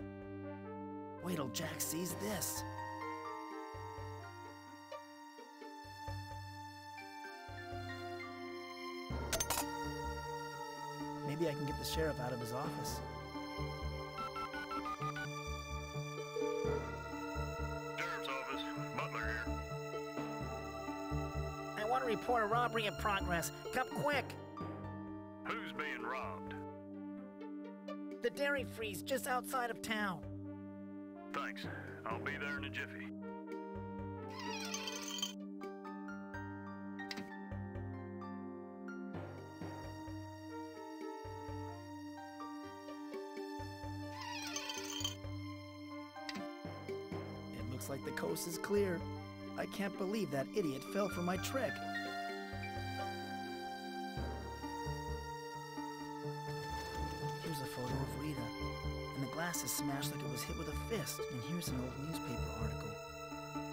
S2: Wait till Jack sees this. Maybe I can get the sheriff out of his office.
S3: Sheriff's office, Butler here.
S2: I want to report a robbery in progress. Come quick!
S3: Who's being robbed?
S2: The dairy freeze just outside of town.
S3: Thanks. I'll be there in a jiffy.
S2: It looks like the coast is clear. I can't believe that idiot fell for my trick. Here's a photo of Rita, and the glass is smashed like it was hit with a fist. And here's an old newspaper article.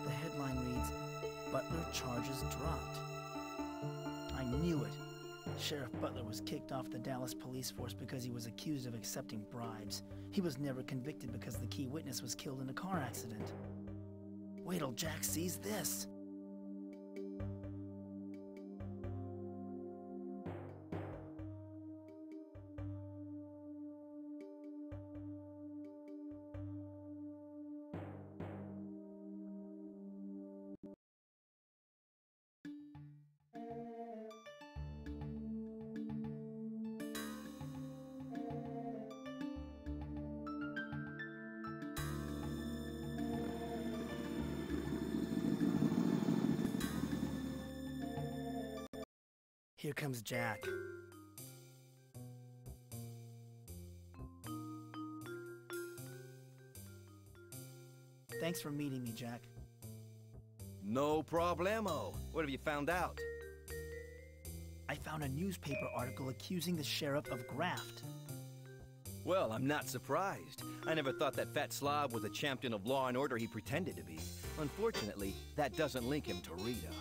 S2: The headline reads, "Butler charges dropped." I knew it. Sheriff Butler was kicked off the Dallas police force because he was accused of accepting bribes. He was never convicted because the key witness was killed in a car accident. Wait till Jack sees this. Here comes Jack. Thanks for meeting me, Jack.
S5: No problemo. What have you found out?
S2: I found a newspaper article accusing the sheriff of graft.
S5: Well, I'm not surprised. I never thought that fat slob was the champion of law and order he pretended to be. Unfortunately, that doesn't link him to Rita.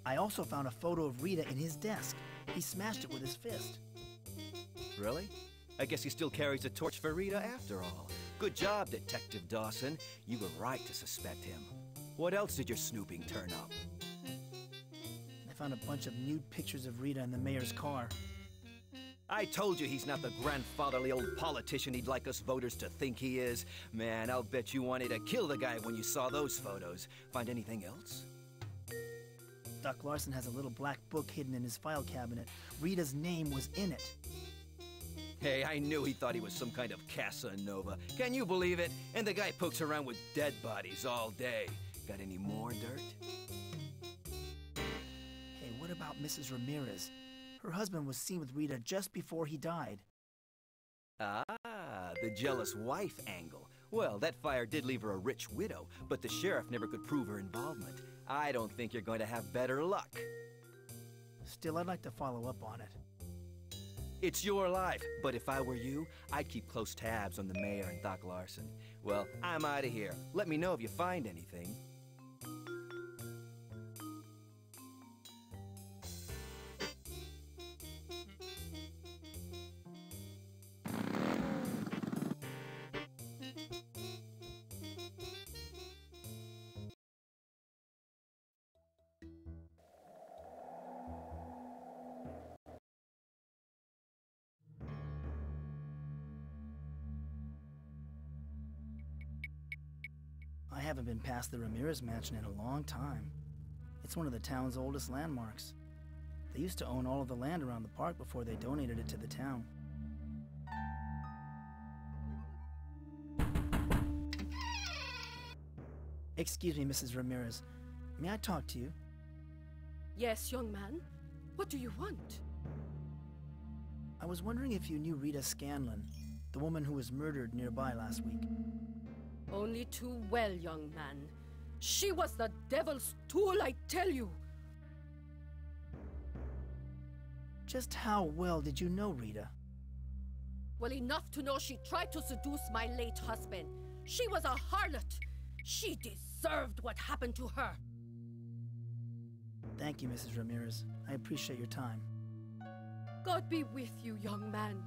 S2: I also found a photo of Rita in his desk. He smashed it with his fist.
S5: Really? I guess he still carries the torch for Rita after all. Good job, Detective Dawson. You were right to suspect him. What else did your snooping turn up?
S2: I found a bunch of nude pictures of Rita in the mayor's car.
S5: I told you he's not the grandfatherly old politician he'd like us voters to think he is. Man, I'll bet you wanted to kill the guy when you saw those photos. Find anything else?
S2: Doc Larson has a little black book hidden in his file cabinet. Rita's name was in it.
S5: Hey, I knew he thought he was some kind of Casanova. Can you believe it? And the guy pokes around with dead bodies all day. Got any more dirt?
S2: Hey, what about Mrs. Ramirez? Her husband was seen with Rita just before he died.
S5: Ah, the jealous wife angle. Well, that fire did leave her a rich widow, but the sheriff never could prove her involvement. I don't think you're going to have better luck.
S2: Still, I'd like to follow up on it.
S5: It's your life, but if I were you, I'd keep close tabs on the mayor and Doc Larson. Well, I'm out of here. Let me know if you find anything.
S2: I haven't been past the Ramirez mansion in a long time. It's one of the town's oldest landmarks. They used to own all of the land around the park before they donated it to the town. Excuse me, Mrs. Ramirez. May I talk to you?
S15: Yes, young man. What do you want?
S2: I was wondering if you knew Rita Scanlon, the woman who was murdered nearby last week.
S15: Only too well, young man. She was the devil's tool, I tell you.
S2: Just how well did you know Rita?
S15: Well, enough to know she tried to seduce my late husband. She was a harlot. She deserved what happened to her.
S2: Thank you, Mrs. Ramirez. I appreciate your time.
S15: God be with you, young man.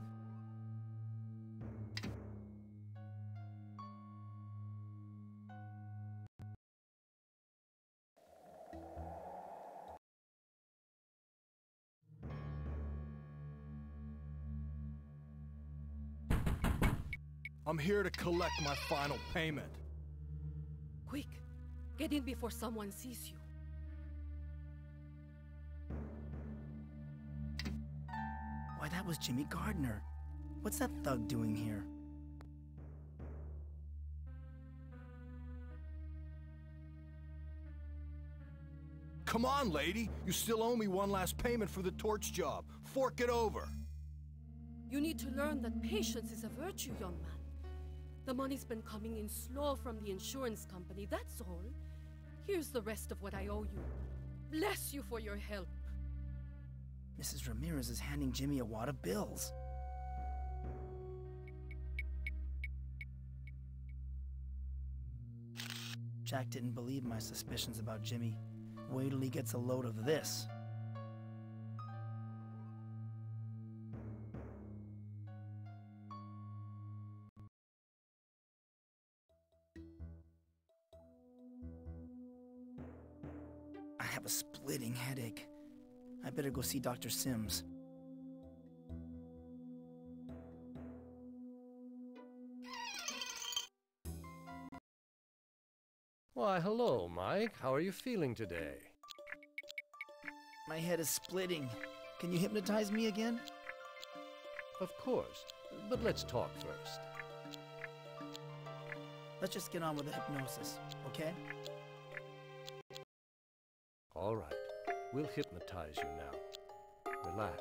S18: I'm here to collect my final payment.
S15: Quick, get in before someone sees you.
S2: Why, that was Jimmy Gardner. What's that thug doing here?
S18: Come on, lady. You still owe me one last payment for the torch job. Fork it over.
S15: You need to learn that patience is a virtue, young man. The money's been coming in slow from the insurance company, that's all. Here's the rest of what I owe you. Bless you for your help.
S2: Mrs. Ramirez is handing Jimmy a wad of bills. Jack didn't believe my suspicions about Jimmy. Wait till he gets a load of this. I have a splitting headache. I better go see Dr. Sims.
S8: Why, hello, Mike. How are you feeling today?
S2: My head is splitting. Can you hypnotize me again?
S8: Of course, but let's talk first.
S2: Let's just get on with the hypnosis, okay?
S8: All right. We'll hypnotize you now. Relax.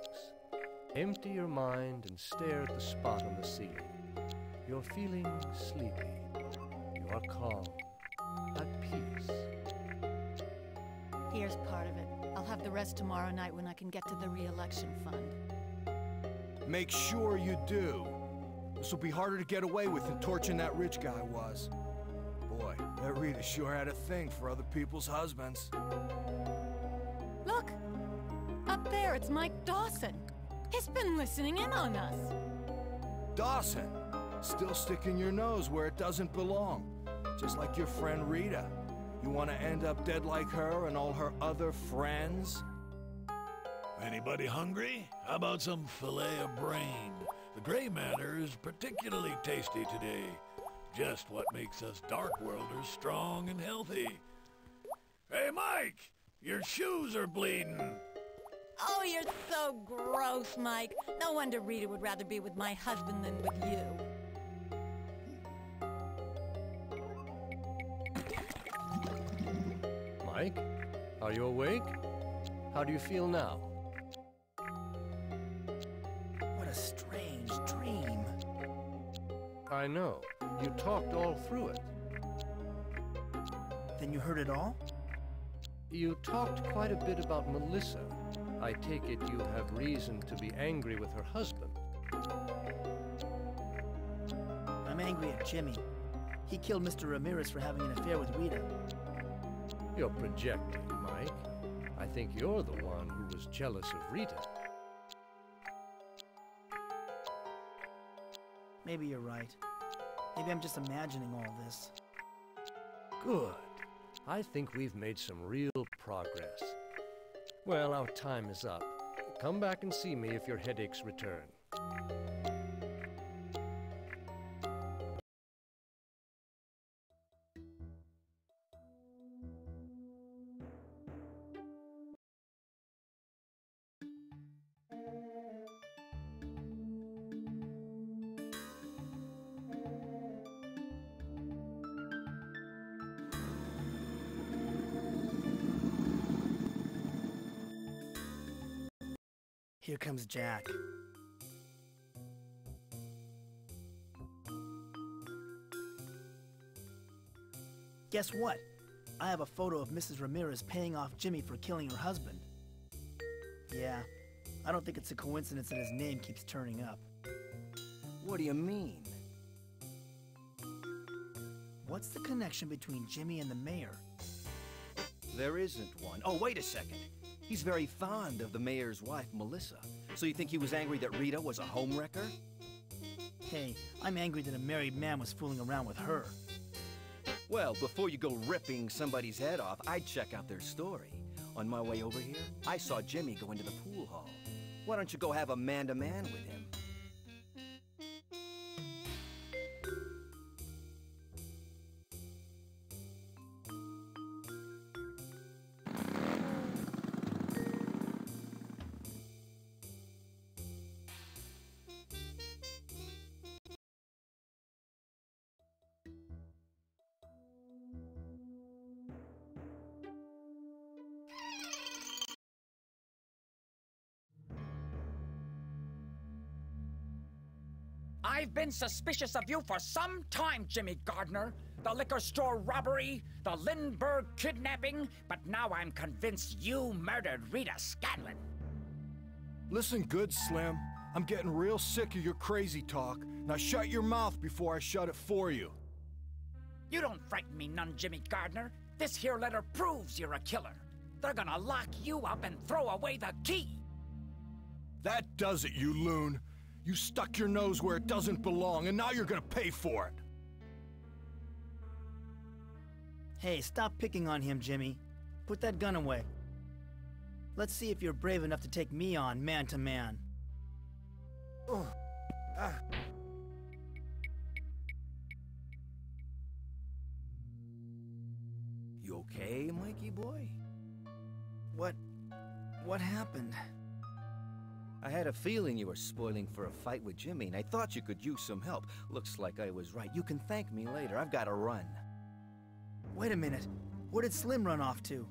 S8: Empty your mind and stare at the spot on the ceiling. You're feeling sleepy. You are calm. At peace.
S1: Here's part of it. I'll have the rest tomorrow night when I can get to the re-election fund.
S18: Make sure you do. This will be harder to get away with than torching that rich guy was. Boy, that Rita sure had a thing for other people's husbands.
S1: Look! Up there, it's Mike Dawson. He's been listening in on us.
S18: Dawson! Still sticking your nose where it doesn't belong. Just like your friend Rita. You want to end up dead like her and all her other friends?
S6: Anybody hungry? How about some filet of brain? The gray matter is particularly tasty today. Just what makes us Darkworlders strong and healthy. Hey, Mike! Your shoes are bleeding.
S1: Oh, you're so gross, Mike. No wonder Rita would rather be with my husband than with you.
S8: Mike, are you awake? How do you feel now?
S2: What a strange dream.
S8: I know. You talked all through it.
S2: Then you heard it all?
S8: You talked quite a bit about Melissa. I take it you have reason to be angry with her husband.
S2: I'm angry at Jimmy. He killed Mr. Ramirez for having an affair with Rita.
S8: You're projecting, Mike. I think you're the one who was jealous of Rita.
S2: Maybe you're right. Maybe I'm just imagining all this.
S8: Good. I think we've made some real progress. Well, our time is up. Come back and see me if your headaches return.
S2: Here comes Jack. Guess what? I have a photo of Mrs. Ramirez paying off Jimmy for killing her husband. Yeah, I don't think it's a coincidence that his name keeps turning up.
S5: What do you mean?
S2: What's the connection between Jimmy and the mayor?
S5: There isn't one. Oh, wait a second. He's very fond of the mayor's wife, Melissa. So you think he was angry that Rita was a homewrecker?
S2: Hey, I'm angry that a married man was fooling around with her.
S5: Well, before you go ripping somebody's head off, I'd check out their story. On my way over here, I saw Jimmy go into the pool hall. Why don't you go have a man-to-man with him?
S7: I've been suspicious of you for some time, Jimmy Gardner. The liquor store robbery, the Lindbergh kidnapping, but now I'm convinced you murdered Rita Scanlon.
S18: Listen good, Slim. I'm getting real sick of your crazy talk. Now shut your mouth before I shut it for you.
S7: You don't frighten me none, Jimmy Gardner. This here letter proves you're a killer. They're gonna lock you up and throw away the key.
S18: That does it, you loon. You stuck your nose where it doesn't belong, and now you're gonna pay for it.
S2: Hey, stop picking on him, Jimmy. Put that gun away. Let's see if you're brave enough to take me on, man to man.
S5: You okay, Mikey boy?
S2: What happened?
S5: I had a feeling you were spoiling for a fight with Jimmy, and I thought you could use some help. Looks like I was right. You can thank me later. I've got to run.
S2: Wait a minute. Where did Slim run off to?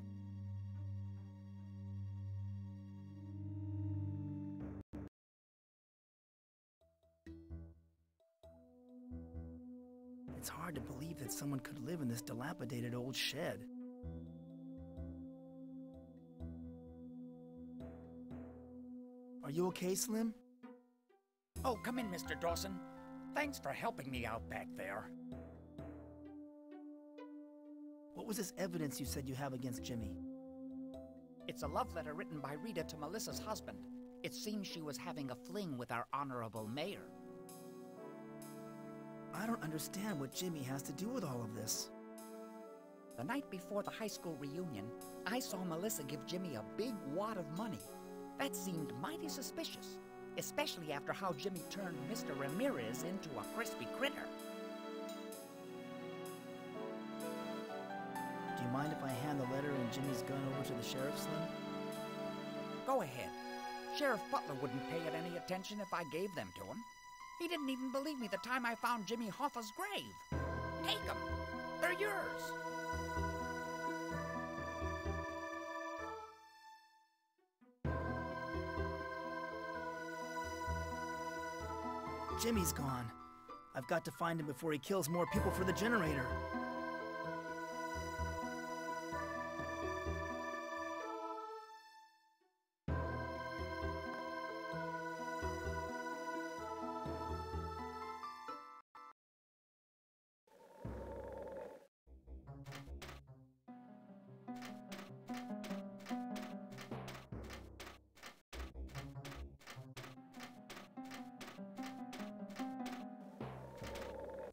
S2: It's hard to believe that someone could live in this dilapidated old shed. Are you okay, Slim?
S7: Oh, come in, Mr. Dawson. Thanks for helping me out back there.
S2: What was this evidence you said you have against Jimmy?
S7: It's a love letter written by Rita to Melissa's husband. It seems she was having a fling with our honorable mayor.
S2: I don't understand what Jimmy has to do with all of this.
S7: The night before the high school reunion, I saw Melissa give Jimmy a big wad of money. That seemed mighty suspicious, especially after how Jimmy turned Mr. Ramirez into a crispy critter.
S2: Do you mind if I hand the letter and Jimmy's gun over to the sheriff, Slim?
S7: Go ahead. Sheriff Butler wouldn't pay it any attention if I gave them to him. He didn't even believe me the time I found Jimmy Hoffa's grave. Take them. They're yours.
S2: Jimmy's gone. I've got to find him before he kills more people for the generator.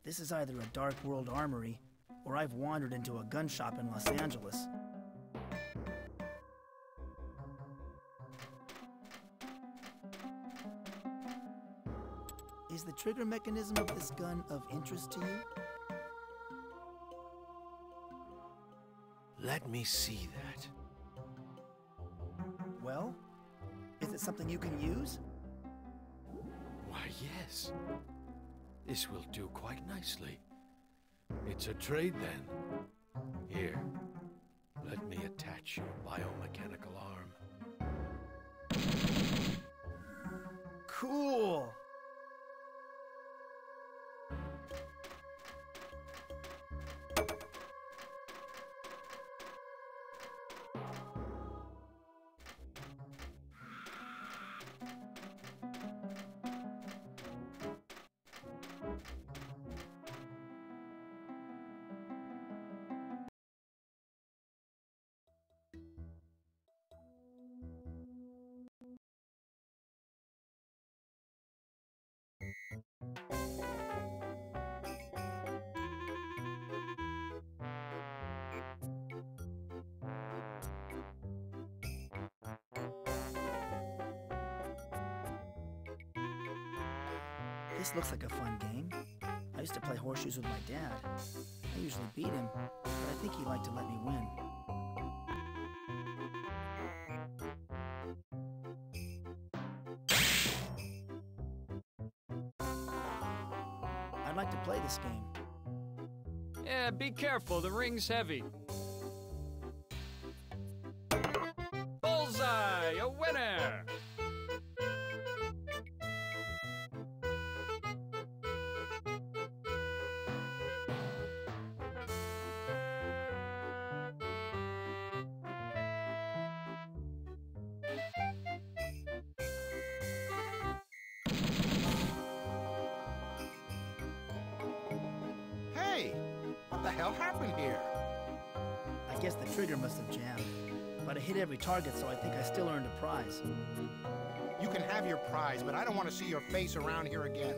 S2: This is either a Dark World armory, or I've wandered into a gun shop in Los Angeles. Is the trigger mechanism of this gun of interest to you?
S8: Let me see that.
S2: Well, is it something you can use?
S8: Why, yes. This will do quite nicely. It's a trade, then. Here, let me attach your biomechanical arm.
S2: Cool! This looks like a fun game. I used to play horseshoes with my dad. I usually beat him, but I think he liked to let me win. I'd like to play this game.
S3: Yeah, be careful, the ring's heavy. Bullseye, a winner!
S9: Hey! What the hell happened here?
S2: I guess the trigger must have jammed. But I hit every target, so I think I still earned a prize.
S9: You can have your prize, but I don't want to see your face around here again.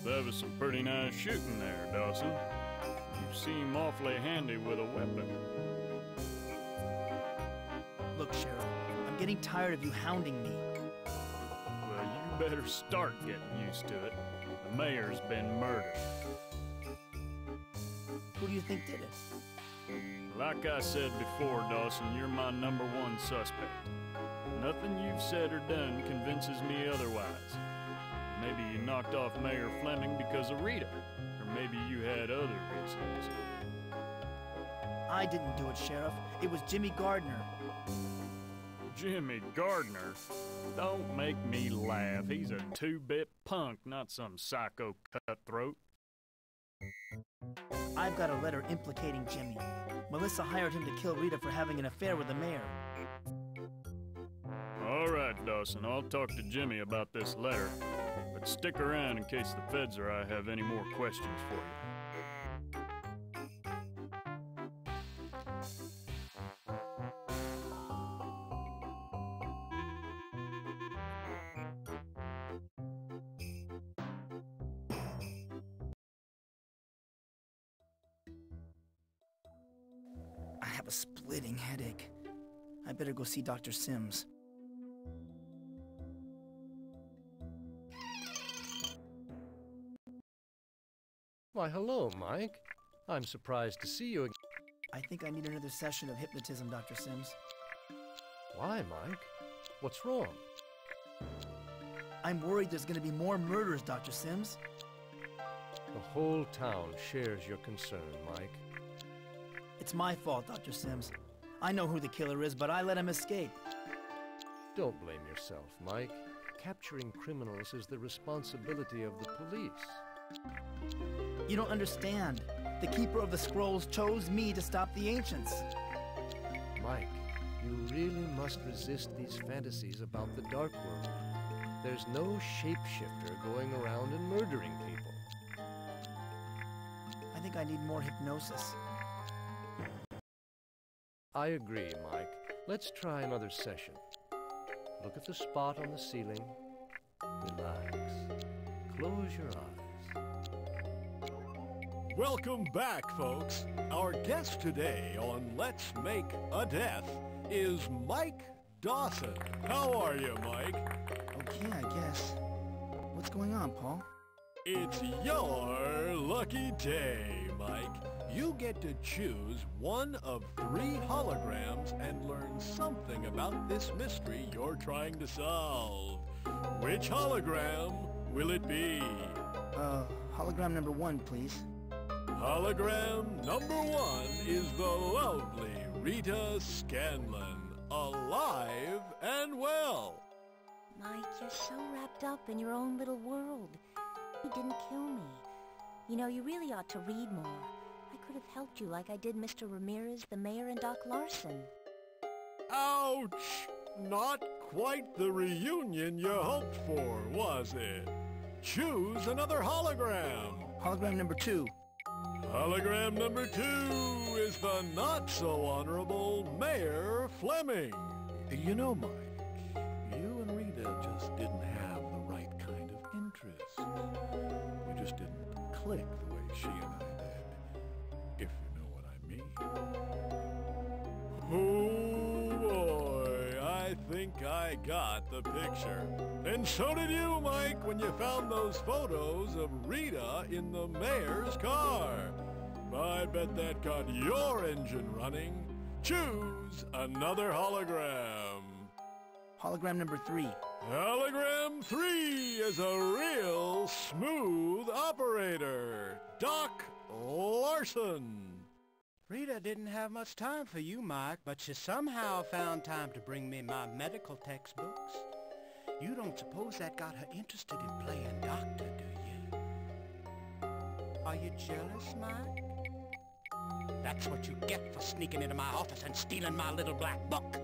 S3: That was some pretty nice shooting there, Dawson. You seem awfully handy with a weapon.
S2: Look, Sheriff, I'm getting tired of you hounding me.
S3: Well, you better start getting used to it. The mayor's been murdered.
S2: Who do you think did it?
S3: Like I said before, Dawson, you're my #1 suspect. Nothing you've said or done convinces me otherwise. Maybe you knocked off Mayor Fleming because of Rita, or maybe you had other reasons.
S2: I didn't do it, Sheriff. It was Jimmy Gardner.
S3: Jimmy Gardner? Don't make me laugh. He's a two-bit punk, not some psycho cutthroat.
S2: I've got a letter implicating Jimmy. Melissa hired him to kill Rita for having an affair with the mayor.
S3: All right, Dawson, I'll talk to Jimmy about this letter. But stick around in case the feds or I have any more questions for you.
S2: I have a splitting headache. I better go see Dr. Sims.
S8: Why, hello, Mike. I'm surprised to see you again.
S2: I think I need another session of hypnotism, Dr. Sims.
S8: Why, Mike? What's wrong?
S2: I'm worried there's going to be more murders, Dr. Sims.
S8: The whole town shares your concern, Mike.
S2: It's my fault, Dr. Sims. I know who the killer is, but I let him escape.
S8: Don't blame yourself, Mike. Capturing criminals is the responsibility of the police.
S2: You don't understand. The Keeper of the Scrolls chose me to stop the Ancients.
S8: Mike, you really must resist these fantasies about the Dark World. There's no shapeshifter going around and murdering people.
S2: I think I need more hypnosis.
S8: I agree, Mike. Let's try another session. Look at the spot on the ceiling. Relax. Close your eyes.
S6: Welcome back, folks. Our guest today on Let's Make a Death is Mike Dawson. How are you, Mike?
S2: Okay, I guess. What's going on, Paul?
S6: It's your lucky day, Mike. You get to choose one of 3 holograms and learn something about this mystery you're trying to solve. Which hologram will it be?
S2: Hologram number 1, please.
S6: Hologram number 1 is the lovely Rita Scanlon, alive and well.
S4: Mike, you're so wrapped up in your own little world. You didn't kill me. You know, you really ought to read more. I could have helped you like I did Mr. Ramirez, the mayor, and Doc Larson.
S6: Ouch! Not quite the reunion you hoped for, was it? Choose another hologram.
S2: Hologram number 2.
S6: Hologram number 2 is the not-so-honorable Mayor Fleming. You know, Mike, you and Rita just didn't have the right kind of interest. You just didn't click the way she and I did, if you know what I mean. Oh, boy, I think I got the picture. And so did you, Mike, when you found those photos of Rita in the mayor's car. I bet that got your engine running. Choose another hologram.
S2: Hologram number 3.
S6: Hologram 3 is a real smooth operator, Doc Larson.
S9: Rita didn't have much time for you, Mike, but she somehow found time to bring me my medical textbooks. You don't suppose that got her interested in playing doctor, do you? Are you jealous, Mike? That's what you get for sneaking into my office and stealing my little black book.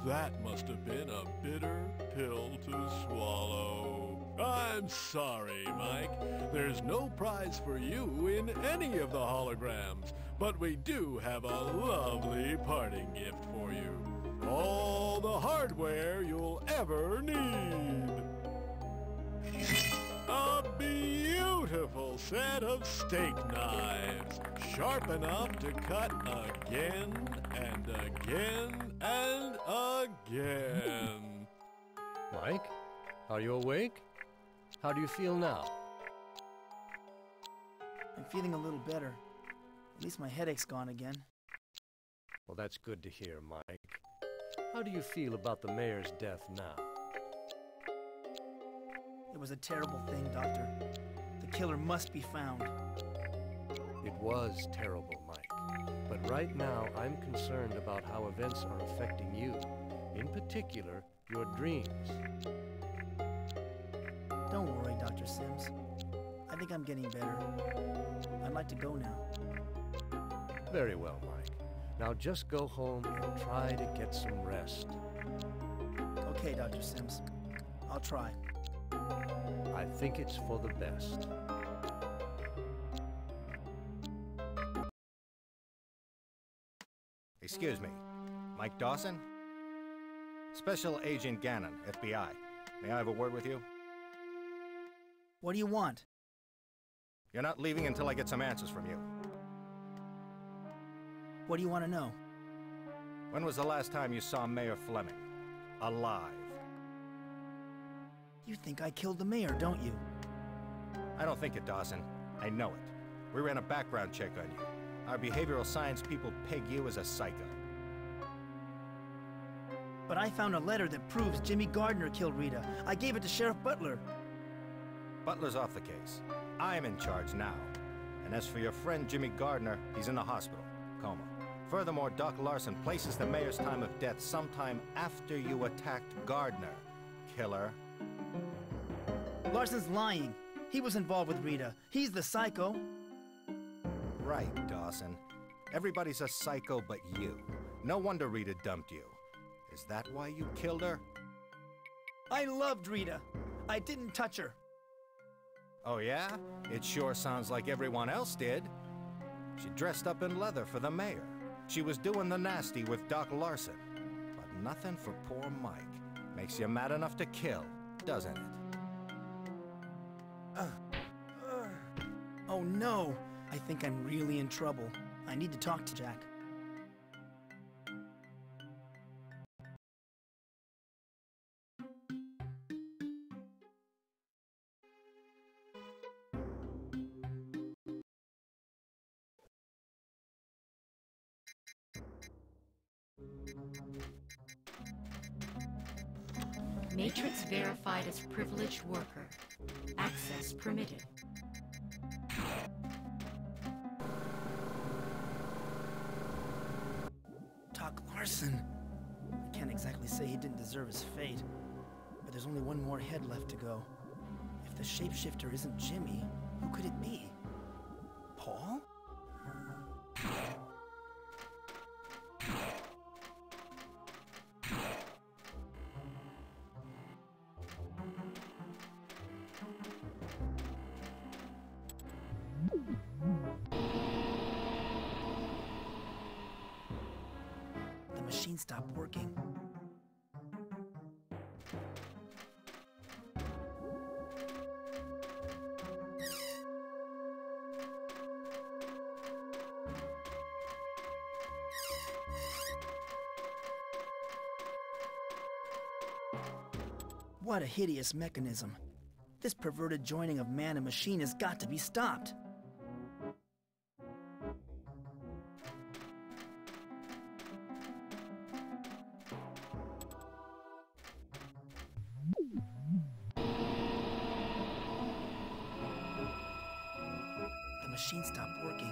S6: That must have been a bitter pill to swallow. I'm sorry, Mike. There's no prize for you in any of the holograms, but we do have a lovely parting gift for you. All the hardware you'll ever need. A beautiful set of steak knives, sharp enough to cut again and again and again.
S8: Mike, are you awake? How do you feel now?
S2: I'm feeling a little better. At least my headache's gone again.
S8: Well, that's good to hear, Mike. How do you feel about the mayor's death now?
S2: It was a terrible thing, Doctor. The killer must be found.
S8: It was terrible, Mike, but But right now, I'm concerned about how events are affecting you. In particular, your dreams.
S2: Don't worry, Dr. Sims. I think I'm getting better. I'd like to go now.
S8: Very well, Mike. Now just go home and try to get some rest.
S2: Okay, Dr. Sims. I'll try.
S8: I think it's for the best.
S5: Excuse me. Mike Dawson? Special Agent Gannon, FBI. May I have a word with you?
S2: What do you want?
S5: You're not leaving until I get some answers from you.
S2: What do you want to know?
S5: When was the last time you saw Mayor Fleming? Alive?
S2: You think I killed the mayor, don't you?
S5: I don't think it, Dawson. I know it. We ran a background check on you. Our behavioral science people peg you as a psycho.
S2: But I found a letter that proves Jimmy Gardner killed Rita. I gave it to Sheriff Butler.
S5: Butler's off the case. I'm in charge now. And as for your friend Jimmy Gardner, he's in the hospital, coma. Furthermore, Doc Larson places the mayor's time of death sometime after you attacked Gardner, killer.
S2: Larson's lying. He was involved with Rita. He's the psycho.
S5: Right, Dawson. Everybody's a psycho but you. No wonder Rita dumped you. Is that why you killed her?
S2: I loved Rita. I didn't touch her.
S5: Oh yeah? It sure sounds like everyone else did. She dressed up in leather for the mayor. She was doing the nasty with Doc Larson. But nothing for poor Mike. Makes you mad enough to kill, doesn't it?
S2: Oh no! I think I'm really in trouble. I need to talk to Jack.
S13: Matrix verified as privileged worker. Access permitted.
S2: Doc Larson. I can't exactly say he didn't deserve his fate, but there's only one more head left to go. If the shapeshifter isn't Jimmy, who could it be? Paul? The machine stopped working. What a hideous mechanism. This perverted joining of man and machine has got to be stopped. The machine stopped working.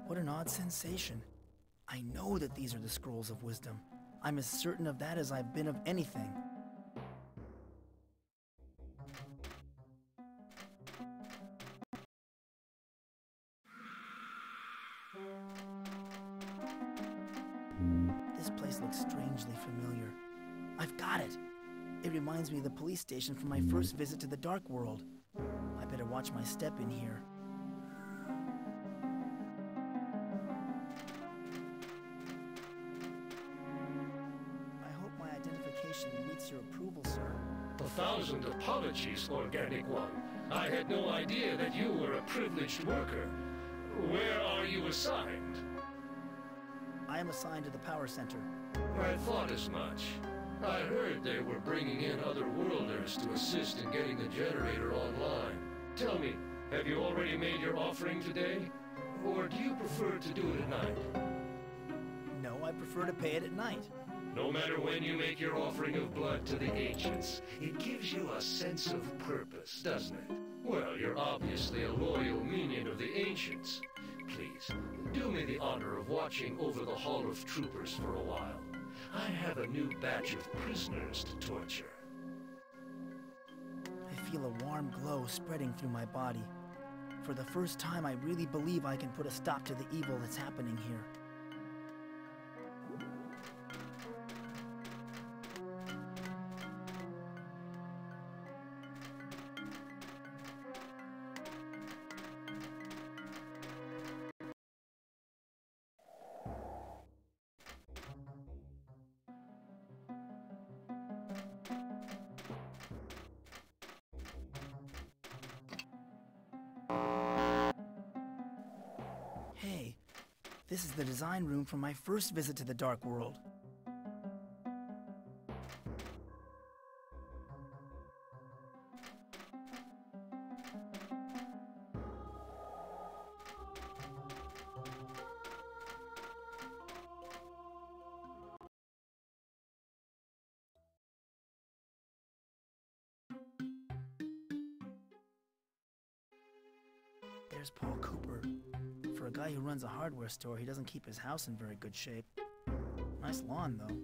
S2: What an odd sensation. I know that these are the scrolls of wisdom. I'm as certain of that as I've been of anything. This place looks strangely familiar. I've got it. It reminds me of the police station from my first visit to the Dark World. I better watch my step in here. I hope my identification meets your approval, sir.
S8: 1,000 apologies, Organic One. I had no idea that you were a privileged worker. Where are you assigned?
S2: I am assigned to the power center.
S8: I thought as much. I heard they were bringing in other worlders to assist in getting the generator online. Tell me, have you already made your offering today? Or do you prefer to do it at night?
S2: No, I prefer to pay it at night.
S8: No matter when you make your offering of blood to the ancients, it gives you a sense of purpose, doesn't it? Well, you're obviously a loyal minion of the ancients. Please, do me the honor of watching over the Hall of Troopers for a while. I have a new batch of prisoners to torture.
S2: I feel a warm glow spreading through my body. For the first time, I really believe I can put a stop to the evil that's happening here. Hey, this is the design room from my first visit to the Dark World. There's Paul Cooper. For a guy who runs a hardware store, he doesn't keep his house in very good shape. Nice lawn, though.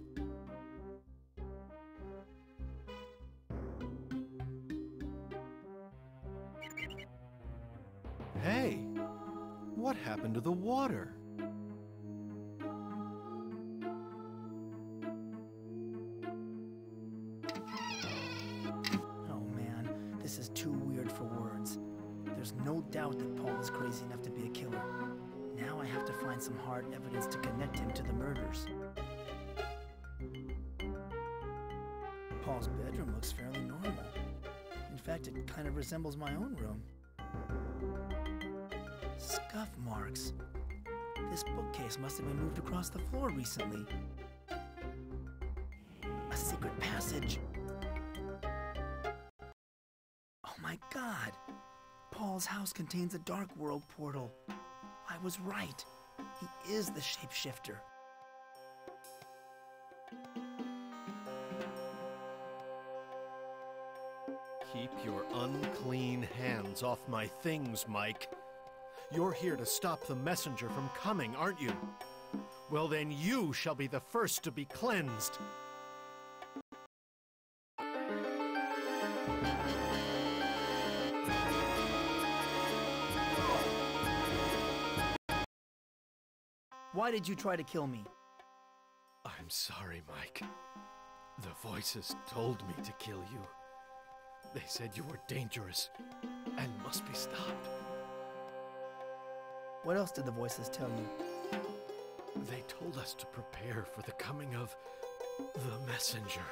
S19: Hey, what happened to the water?
S2: Oh man, this is too weird for words. There's no doubt that Paul is crazy enough to be a killer. Now I have to find some hard evidence to connect him to the murders. Paul's bedroom looks fairly normal. In fact, it kind of resembles my own room. Scuff marks. This bookcase must have been moved across the floor recently. A secret passage. Oh my God! Paul's house contains a Dark World portal. I was right. He is the shapeshifter.
S19: Keep your unclean hands off my things, Mike. You're here to stop the messenger from coming, aren't you? Well, then you shall be the first to be cleansed.
S2: Why did you try to kill me?
S19: I'm sorry, Mike. The voices told me to kill you. They said you were dangerous and must be stopped.
S2: What else did the voices tell you?
S19: They told us to prepare for the coming of the messenger.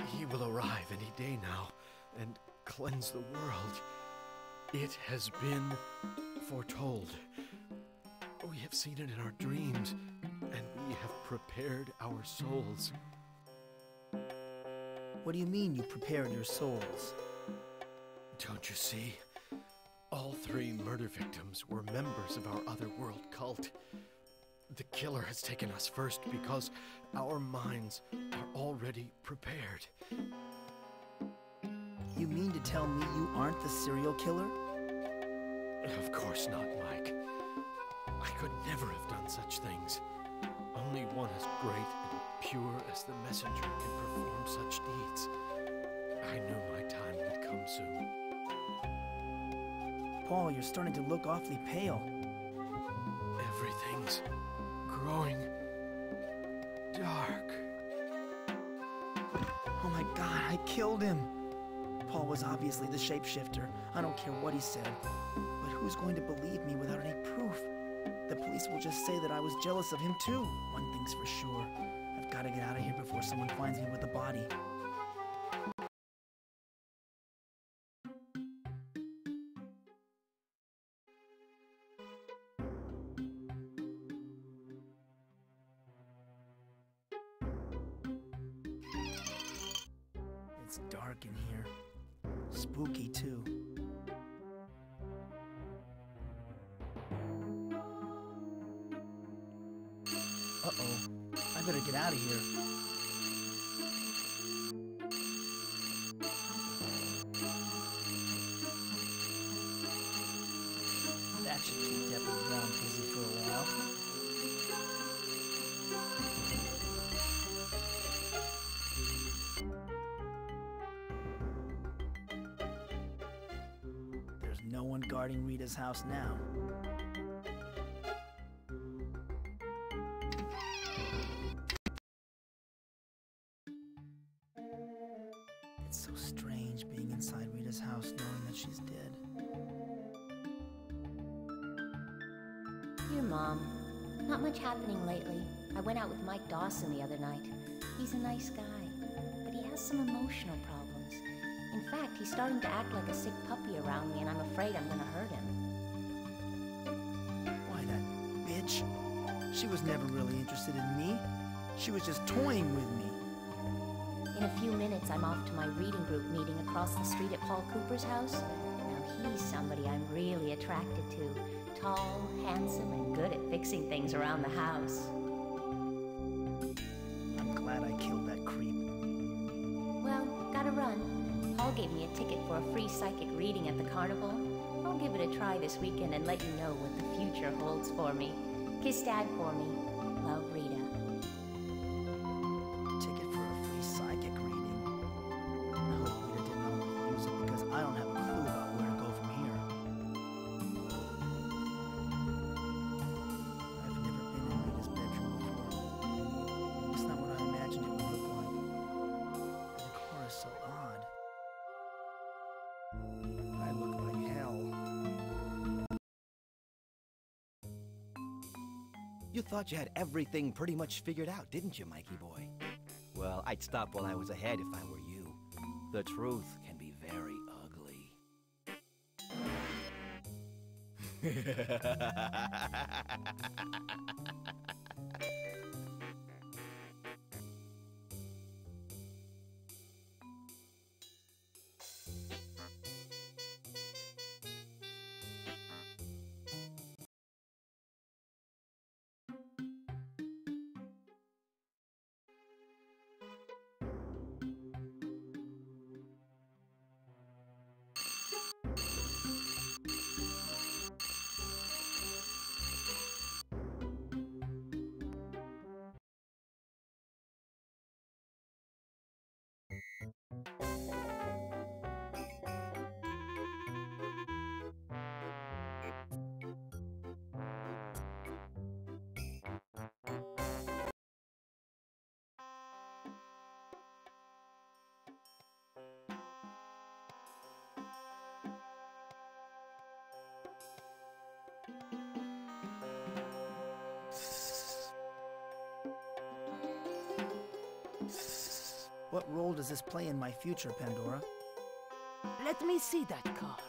S19: He will arrive any day now and cleanse the world. It has been foretold. We have seen it in our dreams, and we have prepared our souls.
S2: What do you mean you prepared your souls?
S19: Don't you see? All 3 murder victims were members of our otherworld cult. The killer has taken us first because our minds are already prepared.
S2: You mean to tell me you aren't the serial killer?
S19: Of course not, Mike. I could never have done such things. Only one as great and pure as the messenger can perform such deeds. I knew my time would come soon.
S2: Paul, you're starting to look awfully pale.
S19: Everything's growing dark.
S2: killed him. Paul was obviously the shapeshifter. I don't care what he said. But who's going to believe me without any proof? The police will just say that I was jealous of him too. One thing's for sure. I've got to get out of here before someone finds me with the body. It's dark in here. Spooky too. Uh-oh. I better get out of here. That should keep Deputy Brown busy for a while. There's no one guarding Rita's house now. It's so strange being inside Rita's house knowing that she's dead.
S4: Dear Mom, not much happening lately. I went out with Mike Dawson the other night. He's a nice guy, but he has some emotional problems. In fact, he's starting to act like a sick puppy around me, and I'm afraid I'm gonna hurt him.
S2: Why, that bitch? She was never really interested in me. She was just toying with me.
S4: In a few minutes, I'm off to my reading group meeting across the street at Paul Cooper's house. Now, he's somebody I'm really attracted to. Tall, handsome, and good at fixing things around the house.
S2: I'm glad I killed that creep.
S4: Well, gotta run. Paul gave me a ticket for a free psychic reading at the carnival. I'll give it a try this weekend and let you know what the future holds for me. Kiss Dad for me. Love, Rita.
S2: Ticket for a free psychic reading. I hope Rita didn't know how to use it because I don't have a clue about where to go from here. I've never been in Rita's bedroom before. It's not what I imagined it would look like. The decor is so odd. I look like hell.
S5: You thought you had everything pretty much figured out, didn't you, Mikey boy? Well, I'd stop while I was ahead if I were you. The truth can be very ugly.
S2: What role does this play in my future, Pandora?
S11: Let me see that card.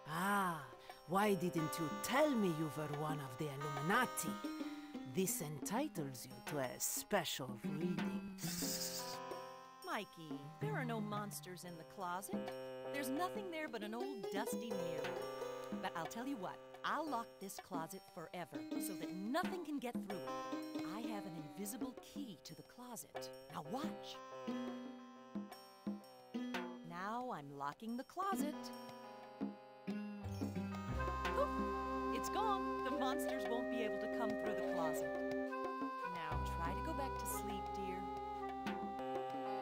S11: Ah, why didn't you tell me you were one of the Illuminati? This entitles you to a special reading.
S20: Mikey, there are no monsters in the closet. There's nothing there but an old dusty mirror. But I'll tell you what, I'll lock this closet forever so that nothing can get through it. I have an invisible key to the closet. Now watch. Now I'm locking the closet. Poof! It's gone. The monsters won't be able to come through the closet. Now try to go back to sleep, dear.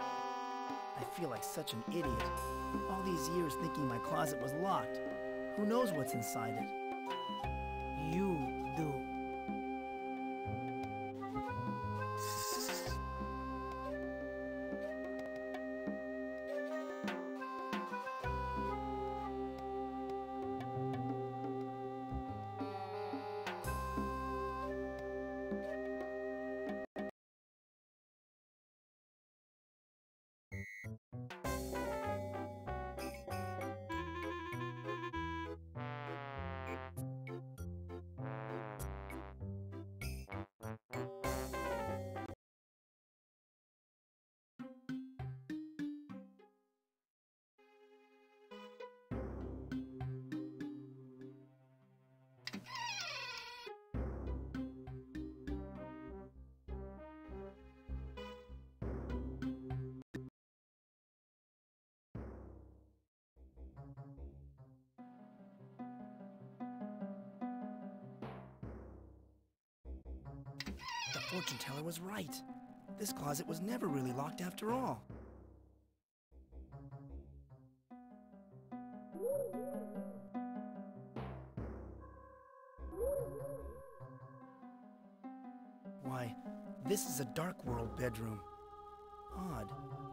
S2: I feel like such an idiot. All these years thinking my closet was locked. Who knows what's inside it?
S11: You do.
S2: fortune teller was right. This closet was never really locked after all. Why, this is a Dark World bedroom. Odd.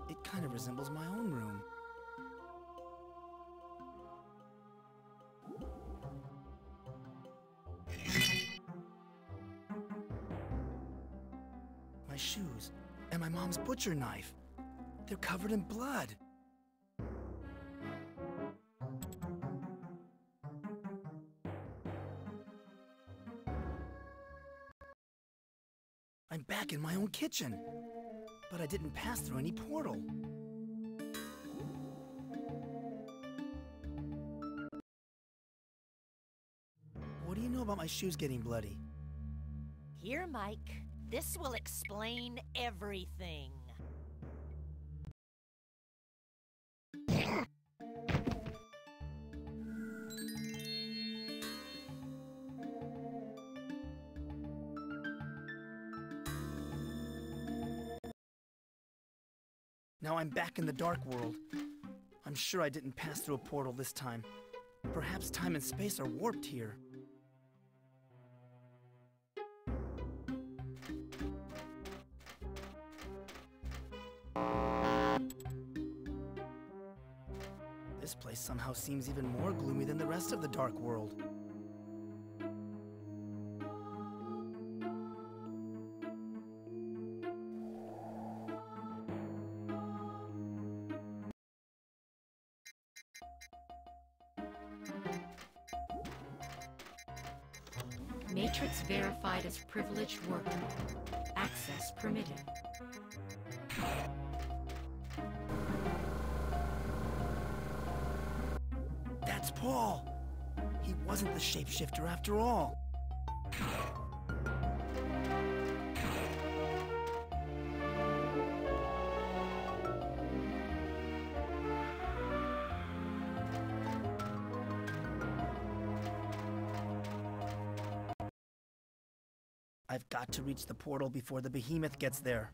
S2: It kind of resembles my own room. My shoes and my mom's butcher knife. They're covered in blood. I'm back in my own kitchen, but I didn't pass through any portal. What do you know about my shoes getting bloody?
S20: Here, Mike. This will explain everything.
S2: Now I'm back in the Dark World. I'm sure I didn't pass through a portal this time. Perhaps time and space are warped here. This place somehow seems even more gloomy than the rest of the Dark World.
S13: Matrix verified as privileged worker. Access permitted.
S2: That's Paul! He wasn't the shapeshifter after all. I've got to reach the portal before the behemoth gets there.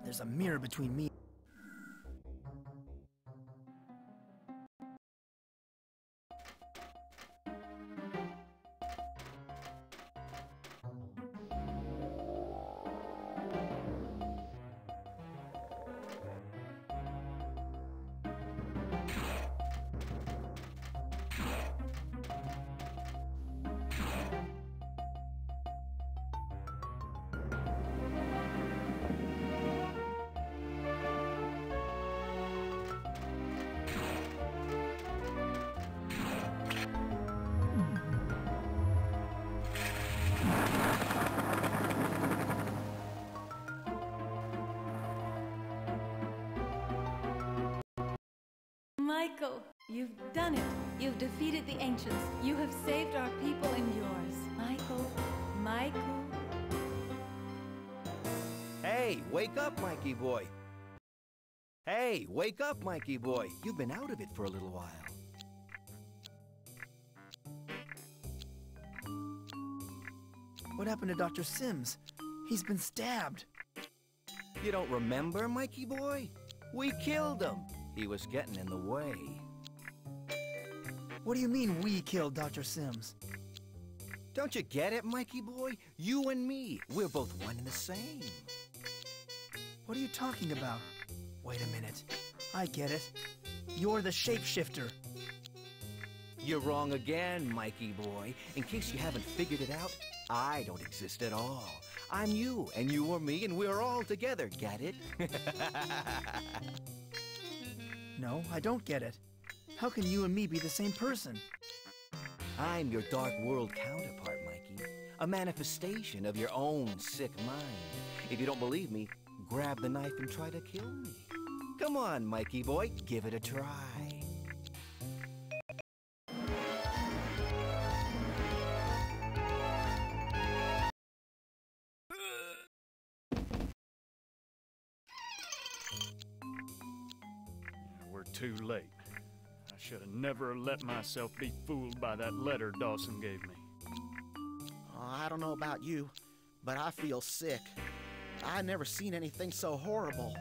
S2: There's a mirror between me.
S1: Michael, you've done it. You've defeated the ancients. You have saved our people and yours. Michael.
S5: Hey, wake up, Mikey boy. Hey, wake up, Mikey boy. You've been out of it for a little while.
S2: What happened to Dr. Sims? He's been stabbed.
S5: You don't remember, Mikey boy? We killed him. He was getting in the way.
S2: What do you mean we killed Dr. Sims?
S5: Don't you get it, Mikey boy? You and me, we're both one and the same.
S2: What are you talking about? Wait a minute. I get it. You're the shapeshifter.
S5: You're wrong again, Mikey boy. In case you haven't figured it out, I don't exist at all. I'm you, and you are me, and we're all together. Get it?
S2: No, I don't get it. How can you and me be the same person?
S5: I'm your dark world counterpart, Mikey. A manifestation of your own sick mind. If you don't believe me, grab the knife and try to kill me. Come on, Mikey boy, give it a try.
S3: We're too late. I should have never let myself be fooled by that letter Dawson gave me.
S12: I don't know about you, but I feel sick. I never seen anything so horrible.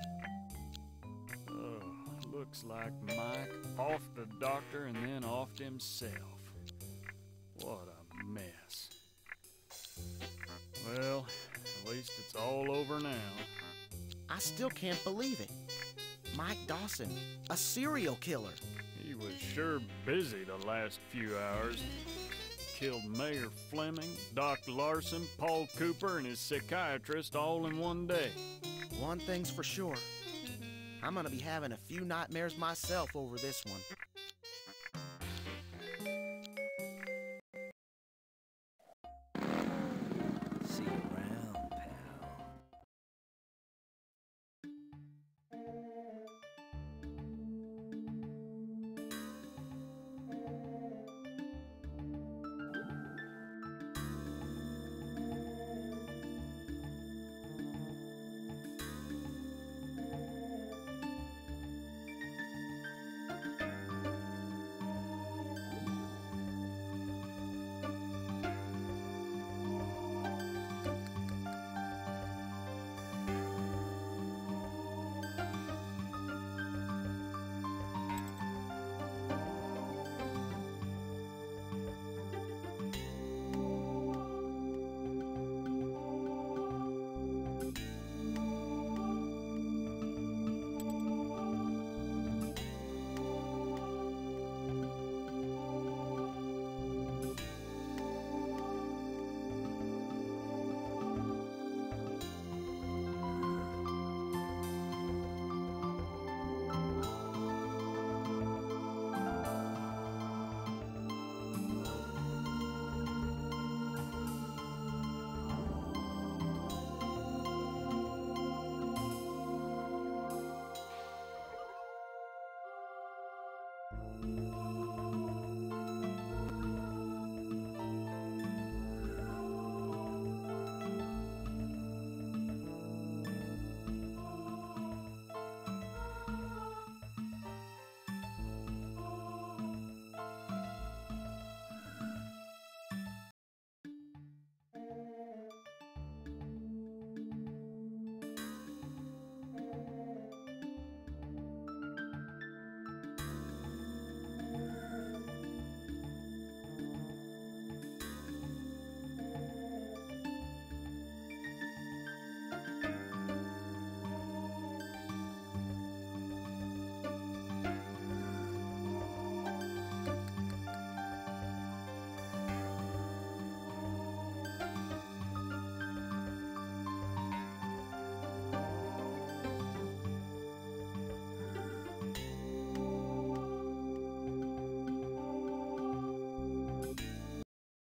S3: Looks like Mike offed the doctor and then offed himself. What a mess. Well, at least it's all over now.
S12: I still can't believe it. Mike Dawson, a serial killer.
S3: He was sure busy the last few hours. Killed Mayor Fleming, Doc Larson, Paul Cooper, and his psychiatrist all in one day.
S12: One thing's for sure. I'm gonna be having a few nightmares myself over this one.